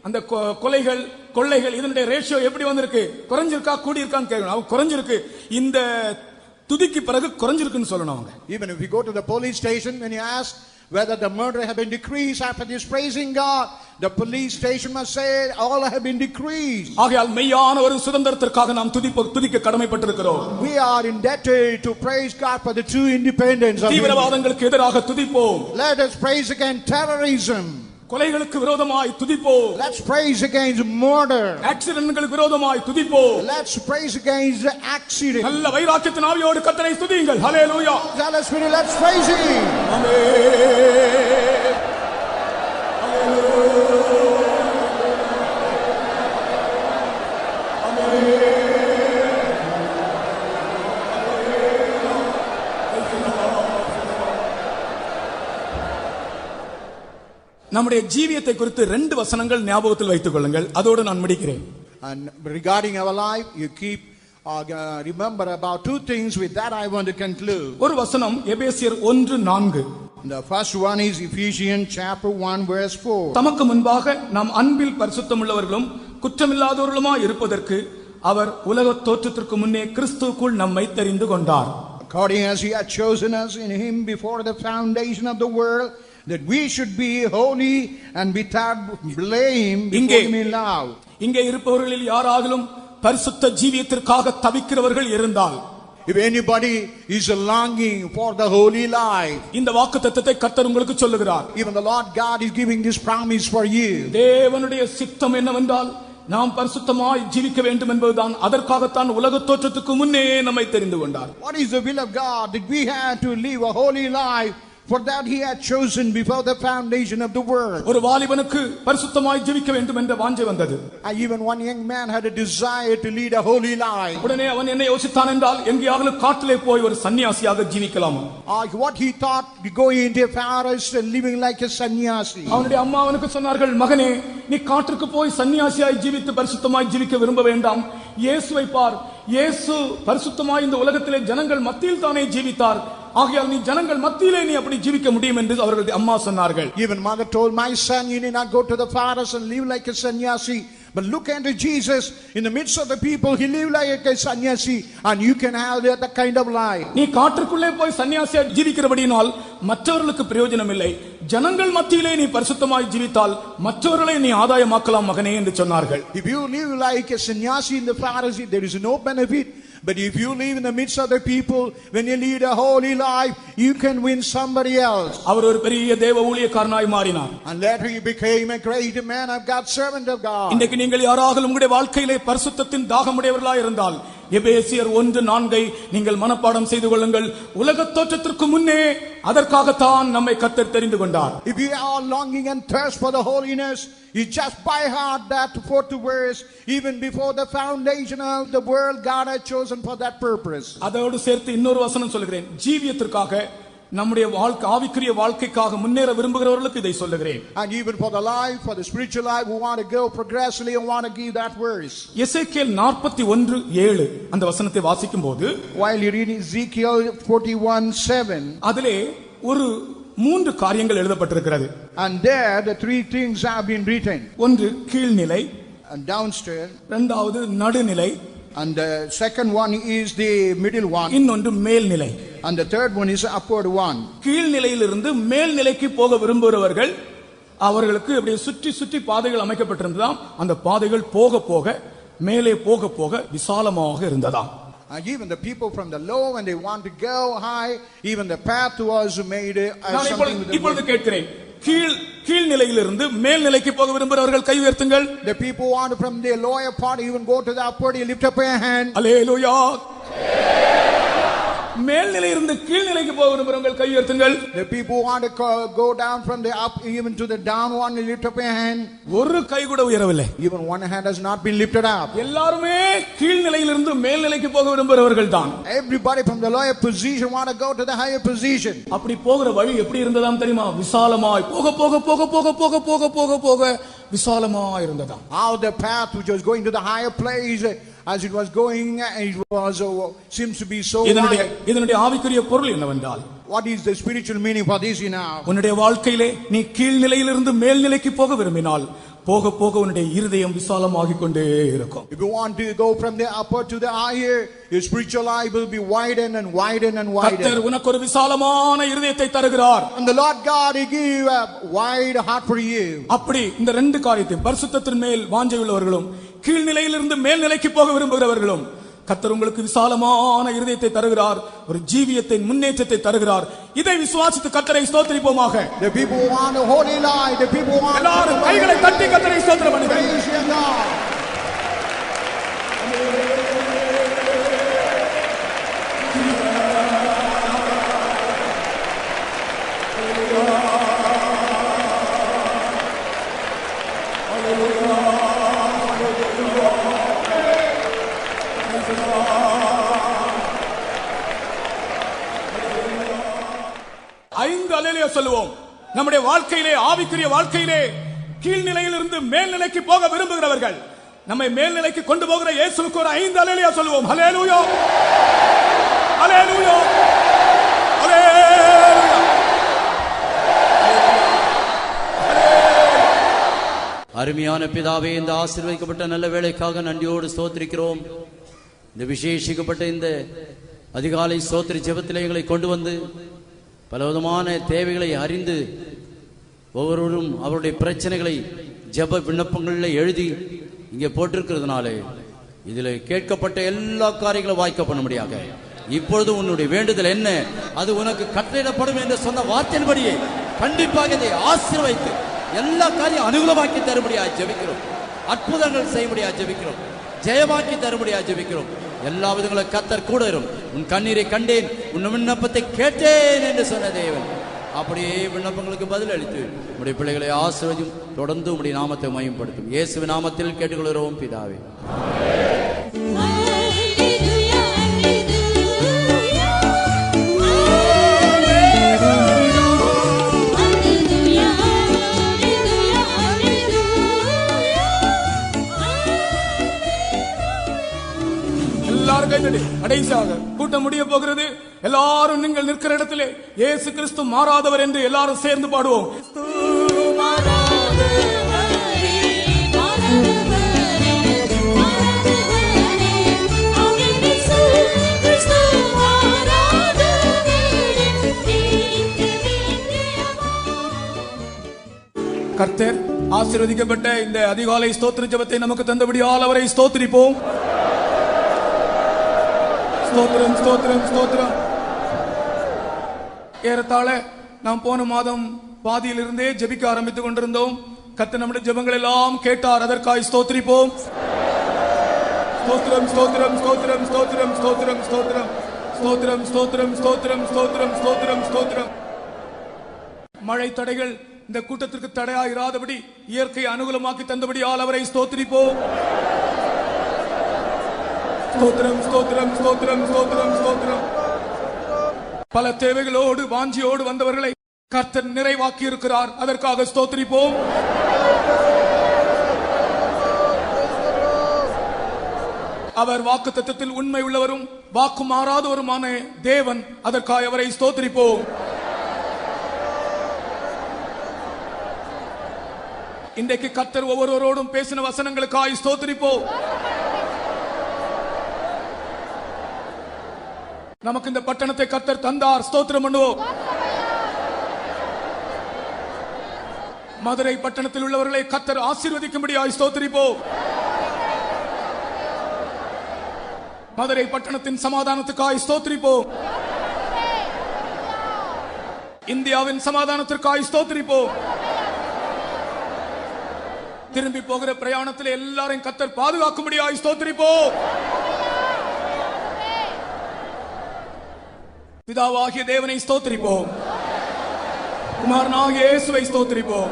அந்த கொலைகள் கொள்ளைகள் இதனுடைய ரேஷியோ எப்படி வந்திருக்கு, குறைஞ்சிருக்கா கூடி இருக்கான்னு கேட்கணும். அவங்க குறைஞ்சிருக்கு, இந்த துதிக்கு பிறகு குறைஞ்சிருக்குன்னு சொல்லணும் அவங்க. Even if you go to the police station, when you ask whether the murder have been decreased after this praising God, the police station must say all have been decreased. ஆகையால் மெய்யான ஒரு சுதந்திரத்திற்காக நாம் துதிக்க கடமைப்பட்டிருக்கிறோம். We are indebted to praise God for the true independence of தீவிரவாதங்களுக்கு எதிராக துதிப்போம். Let us praise against terrorism. கொலைகளுக்கு விரோதமாய் துதிப்போம். Let's praise against murder. ஆக்சிடென்ட்களுக்கு விரோதமாய் துதிப்போம். Let's praise against the accident. நல்ல வைராக்கியத்தின் ஆவியோடு கர்த்தரை துதியுங்கள். ஹல்லேலூயா. Let's praise him. ஆமென். நம்முடைய ஜீவியத்தை குறித்து 2 வசனங்கள் ஞாபகத்தில் வைத்துக் கொள்ளுங்கள். அதோடு நான் முடிக்கிறேன். And regarding our life, you keep remember about 2 things. With that I want to conclude. ஒரு வசனம் எபேசியர் 1:4. The first one is Ephesians chapter 1 verse 4. தமக்கு முன்பாக நாம் அன்பில் பரிசுத்தமுள்ளவர்களும் குற்றமில்லாதவர்களுமாய் இருப்பதற்கு அவர் உலக தோற்றத்திற்கு முன்னே கிறிஸ்துவுக்குள் நம்மை தெரிந்து கொண்டார். According as he had chosen us in him before the foundation of the world, that we should be holy and without blame before him in love. இங்கே இருப்பவர்களில் யாராகிலும் பரிசுத்த ஜீவியத்திற்காக தவிக்கிறவர்கள் இருந்தால், if anybody is longing for the holy life, இந்த வாக்குத்தத்தத்தை கர்த்தர் உங்களுக்கு சொல்லுகிறார். even the Lord God is giving this promise for you. தேவனுடைய சித்தம் என்னவென்றால் நாம் பரிசுத்தமாய் ஜீவிக்க வேண்டும் என்பதுதான். அதற்காகத்தான் உலக தோற்றத்துக்கு முன்னே நம்மை தெரிந்து கொண்டார். What is the will of God? That we have to live a holy life. For that he had chosen before the foundation of the world. ஒரு வாலிபனுக்கு பரிசுத்தமாய் ஜீவிக்க வேண்டும் என்ற வாஞ்சை வந்தது. And even one young man had a desire to lead a holy life. உடனே அவன் என்ன யோசித்தான் என்றால், எங்கேயாவது காட்டிலே போய் ஒரு சன்னியாசியாக ஜீவிக்கலாமா? What he thought, going into a forest and living like a sannyasi. அவனுடைய அம்மா அவனுக்கு சொன்னார்கள், மகனே, நீ காட்டுக்கு போய் சன்னியாசியாய் ஜீவித்து பரிசுத்தமாய் ஜீவிக்க விரும்ப வேண்டாம். இயேசுவை பார். இயேசு பரிசுத்தமாய் இந்த உலகத்திலே ஜனங்கள் மத்தியில் தானே ஜீவித்தார். ஆகையால் நீ ஜனங்கள் மத்தியிலே நீ அப்படி ஜீவிக்க முடியும் என்று அவர்களுடைய அம்மா சொன்னார்கள். Even mother told, my son, you need not go to the forest and live like a sannyasi, but look into Jesus in the midst of the people. He lived like a sannyasi, and you can have that kind of life. நீ காட்டுக்குள்ளே போய் சன்னியாசியா ஜீவிக்கிறபடியினால் மற்றவர்களுக்கு பிரயோஜனம் இல்லை. ஜனங்கள் மத்தியிலே நீ பரிசுத்தமாய் ஜீவித்தால் மற்றவர்களை நீ ஆதாயமாக்கலாம் மகனே என்று சொன்னார்கள். If you live like a sannyasi in the forest, there is no benefit. But if you live in the midst of the people, when you lead a holy life, you can win somebody else. அவர் ஒரு பெரிய தேவ ஊழியக்காரனாய் மாறினார். And later he became a great man of God, servant of God. இன்றைக்கு நீங்கள் யாராவது உங்களுடைய வாழ்க்கையிலே பரிசுத்தத்தின் தாகமுடையவர்களாய் இருந்தால், எபேசியர் 1:4 நீங்கள் மனப்பாடம் செய்து கொள்ளுங்கள். உலக தோற்றத்திற்கு முன்னே அதற்காகத்தான் நம்மை கர்த்தர் தெரிந்து கொண்டார். If you are longing and thirst for the holiness, you just by heart that 4th verse. Even before the foundation of the world, God had chosen for that purpose. அதோடு சேர்த்து இன்னொரு வசனம் சொல்கிறேன். ஜீவியத்திற்காக, நம்முடைய வாழ்க்கை, ஆவிக்குரிய வாழ்க்கைக்காக முன்னேற விரும்புகிறவர்களுக்கு இதை சொல்லுகிறேன். And even for the life, for the spiritual life, we want to go progressively and want to give that verse. எசேக்கியேல் 41:7 அந்த வசனத்தை வாசிக்கும் போது, while you read Ezekiel 41:7, அதிலே ஒரு 3 காரியங்கள் எழுதப்பட்டிருக்கிறது. and there the 3 things have been written. ஒன்று கீழ்நிலை, and downstairs, இரண்டாவது நடுநிலை, and the second one is the middle one, இன்னொன்று மேல்நிலை. and the third one is the upward one. கீழ்நிலையிலிருந்து மேல்நிலைக்கு போக விரும்புகிறவர்கள், அவர்களுக்கு அப்படியே சுற்றி சுற்றி பாதைகள் அமைக்கப்பட்டிருந்ததாம். அந்த பாதைகள் போக போக மேலே போக போக விசாலமாக இருந்ததாம். And even the people from the low, when they want to go high, even the path was made something with இப்பொழுது கேட்கிறேன், கீழ்நிலையிலிருந்து மேல்நிலைக்கு போக விரும்புகிறவர்கள் கை உயர்த்துங்கள். The people want from the lower part even go to the upward, you lift up your hand. அல்லேலூயா. மேல்நிலையிலிருந்து கீழ்நிலைக்கு போக விரும்புகிறவர்கள் கை உயர்த்துங்கள். The people want to go down from the up even to the down one, you lift up your hand. ஒரு கை கூட உயரவில்லை. Even one hand has not been lifted up. எல்லாருமே கீழ்நிலையிலிருந்து மேல்நிலைக்கு போக விரும்புகிறவர்கள் தான். Everybody from the lower position want to go to the higher position. அப்படி போகிற வழி எப்படி இருந்ததாம் தெரியுமா? விசாலமாய் போக போக போக போக போக போக போக போக விசாலமாய் இருந்ததாம். How the path which was going to the higher place, as it was going, it was seems to be so wide. இதனுடைய ஆவிக்குரிய பொருள் என்னவென்றால், what is the spiritual meaning for this now? உன்னுடைய வாழ்க்கையிலே நீ கீழ்நிலையிலிருந்து மேல்நிலைக்கு போக விரும்பினால் போக போக உன்னுடைய இருதயம் விசாலமாகிக் கொண்டே இருக்கும். If you want to go from the upper to the higher, your spiritual life will be widen and widen and widen. கர்த்தர் உனக்கு ஒரு விசாலமான இருதயத்தை தருகிறார். And the Lord God, He give a wide heart for you. அப்படி இந்த 2 காரியத்தையும், பரிசுத்தத்தின் மேல் வாஞ்சை உள்ளவர்களும் கீழ்நிலையிலிருந்து மேல்நிலைக்கு போக விரும்புகிறவர்களும், கர்த்தர் உங்களுக்கு விசாலமான இருதயத்தை தருகிறார், ஒரு ஜீவியத்தின் முன்னேற்றத்தை தருகிறார். இதை விசுவாசித்து கர்த்தரை ஸ்தோத்திரிப்போமாக. The people who want a holy life, the people who want எல்லாரும் கைகளை தட்டி கர்த்தரை ஸ்தோத்திரம் பண்ணுங்கள். praise your God. ஐந்து அல்லேலூயா சொல்லுவோம். நம்முடைய வாழ்க்கையிலே, ஆவிக்குரிய வாழ்க்கையிலே கீழ்நிலையிலிருந்து மேல்நிலைக்கு போக விரும்புகிறவர்கள், நம்மை மேல்நிலைக்கு கொண்டு போகிற இயேசுவுக்கு ஒரு 5 அல்லேலூயா சொல்லுவோம். அல்லேலூயா, அல்லேலூயா, அல்லேலூயா. அருமையான பிதாவே, இந்த ஆசீர்வதிக்கப்பட்ட நல்ல வேளைக்காக நன்றியோடு ஸ்தோத்திரிக்கிறோம். இந்த விசேஷிக்கப்பட்ட இந்த அதிகாலை ஸ்தோத்திர ஜெபத்திலே எங்களை கொண்டு வந்து பலவிதமான தேவைகளை அறிந்து ஒவ்வொருவரும் அவருடைய பிரச்சனைகளை ஜெப விண்ணப்பங்களில் எழுதி இங்கே போட்டிருக்கிறதுனாலே இதில் கேட்கப்பட்ட எல்லா காரியங்களும் வாய்க்க பண்ணும்படியாக இப்பொழுது உன்னுடைய வேண்டுதல் என்ன, அது உனக்கு கட்டளையிடப்படும் என்று சொன்ன வார்த்தையின்படியே கண்டிப்பாக இதை ஆசீர்வதித்து எல்லா காரியம் அனுகூலமாக்கி தரும்படியாக ஜெபிக்கிறோம். அற்புதங்கள் செய்யும்படியாக ஜெபிக்கிறோம். ஜெயமாக்கி தரும்படியாக ஜெபிக்கிறோம். எல்லா விதங்களும் கர்த்தர் கூட இருக்கும். உன் கண்ணீரை கண்டேன், உன் விண்ணப்பத்தை கேட்டேன் என்று சொன்ன தேவன் அப்படியே விண்ணப்பங்களுக்கு பதில் அளித்து உடைய பிள்ளைகளை ஆசீர்வதியும். தொடர்ந்து உடைய நாமத்தை மகிமைப்படுத்தும். இயேசுவின் நாமத்தில் கேட்டுக்கொள்கிறோம் பிதாவே. கடைசியாக கூட்டம் முடிய போகிறது. எல்லாரும் நீங்கள் நிற்கிற இடத்திலே இயேசு கிறிஸ்து மாறாதவர் என்று எல்லாரும் சேர்ந்து பாடுவோம். கர்த்தர் ஆசீர்வதிக்கப்பட்ட இந்த அதிகாலை ஸ்தோத்திர ஜெபத்தை நமக்கு தந்தபடியால் அவரை ஸ்தோத்திரிப்போம். ஸ்தோத்திரம், ஸ்தோத்திரம், ஸ்தோத்திரம். ஏறத்தாழ நாம் போன மாதம் பாதியிலிருந்தே ஜெபிக்க ஆரம்பித்துக் கொண்டிருந்தோம். கர்த்தர் நம்முடைய ஜெபங்கள் எல்லாம் கேட்டார். அதற்காய் ஸ்தோத்திரிப்போம். ஸ்தோத்திரம், ஸ்தோத்திரம், ஸ்தோத்திரம், ஸ்தோத்திரம், ஸ்தோத்திரம், ஸ்தோத்திரம், ஸ்தோத்திரம், ஸ்தோத்திரம், ஸ்தோத்திரம், ஸ்தோத்திரம், ஸ்தோத்திரம், ஸ்தோத்திரம். மழை தடைகள் இந்த கூட்டத்திற்கு தடையாயிராதபடி இயற்கை அனுகூலமாக்கி தந்தபடியால் அவரை ஸ்தோத்திரிப்போம். ஸ்தோத்திரம், ஸ்தோத்திரம், ஸ்தோத்திரம், ஸ்தோத்திரம், ஸ்தோத்திரம். பல தேவைகளோடு வாஞ்சியோடு வந்தவர்களை கர்த்தர் நிறைவாக்கி இருக்கிறார். அதற்காக ஸ்தோத்திரிப்போம். அவர் வாக்குத்தத்தத்தில் உண்மை உள்ளவரும் வாக்கு மாறாதவருமான தேவன். அதற்காக அவரை ஸ்தோத்திரிப்போம். இன்றைக்கு கர்த்தர் ஒவ்வொருவரோடும் பேசின வசனங்களுக்காய் ஸ்தோத்திரிப்போம். நமக்கு இந்த பட்டணத்தை கர்த்தர் தந்தார். ஸ்தோத்திரம் பண்ணுவோம். மதுரை பட்டணத்தில் உள்ளவர்களை கர்த்தர் ஆசீர்வதிக்கும்படியாய் ஸ்தோத்திரிப்போம். மதுரை பட்டணத்தின் சமாதானத்துக்காய் ஸ்தோத்திரிப்போம். இந்தியாவின் சமாதானத்திற்காய் ஸ்தோத்திரிப்போம். திரும்பி போகிற பிரயாணத்தில் எல்லாரையும் கர்த்தர் பாதுகாக்கும்படியாய் ஸ்தோத்திரிப்போம். பிதாவாகிய தேவனை ஸ்தோத்திரிப்போம். குமாரனாகிய இயேசுவை ஸ்தோத்திரிப்போம்.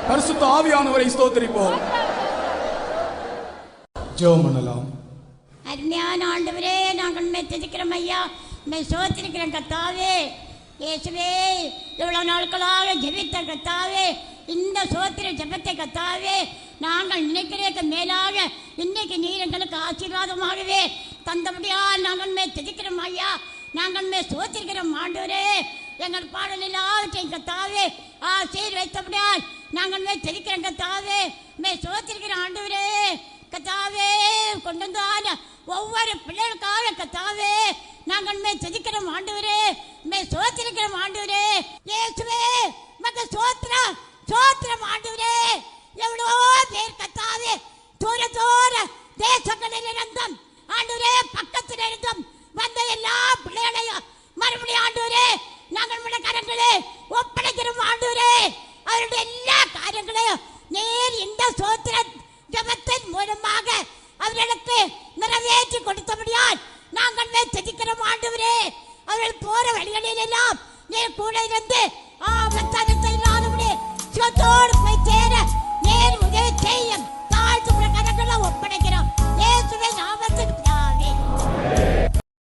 பரிசுத்த ஆவியானவரை ஸ்தோத்திரிப்போம். ஜெபம் பண்ணலாம். அருமையான ஆண்டவரே, நாங்கள் துதிக்கிறோம் ஐயா, ஸ்தோத்திரிக்கிறோம் கர்த்தாவே. இயேசுவே, இவ்வளவு நாட்களாக ஜெபித்த கர்த்தாவே, இந்த ஸ்தோத்திர ஜெபத்தை கர்த்தாவே நாங்கள் நினைக்கிறதுக்கு மேலாக இன்னைக்கு நீர் எங்களுக்கு ஆசீர்வாதமாகவே தந்தபடியால் நாங்கள் துதிக்கிறோம் ஐயா. நாங்கள் ஸ்தோத்திரிக்கிறோம் ஆண்டவரே. எங்கள் பாடல் எல்லாவற்றையும் கர்த்தாவே ஆசீர்வதித்தபடியால் நாங்கள் துதிக்கிறோம் கர்த்தாவே. ஸ்தோத்திரிக்கிறோம் ஆண்டவரே. கர்த்தாவே, கொண்டு வந்தான ஒவ்வொரு பிள்ளைகளுக்காக கர்த்தாவே நாங்கள் துதிக்கிறோம் ஆண்டவரே. ஸ்தோத்திரிக்கிறோம் ஆண்டவரே. இயேசுவே, மக ஸ்தோத்திரம், ஸ்தோத்திரம் ஆண்டவரே. எவ்வளோ பேர் கர்த்தாவே தூர தூர தேசங்களில் இருந்தும் ஆண்டவரே பக்கத்தில் இருந்தும் வந்த எல்லா பிள்ளைகளையும் மறுபடியும் ஆண்டவரே நாங்கள் உடைய கரங்களே ஒப்படைக்கிறோம் ஆண்டவரே. அவருடைய எல்லா காரியங்களையும் நீர் இந்த ஸ்தோத்திர ஜெபத்தின் மூலமாக அவர்களுக்கு நிறைவேற்றி கொடுத்தபடியால் நாங்கள் துதிக்கிறோம் ஆண்டவரே. அவர்கள் போற வழிகளில் எல்லாம் நீர் கூட இருந்து ஆபத்தான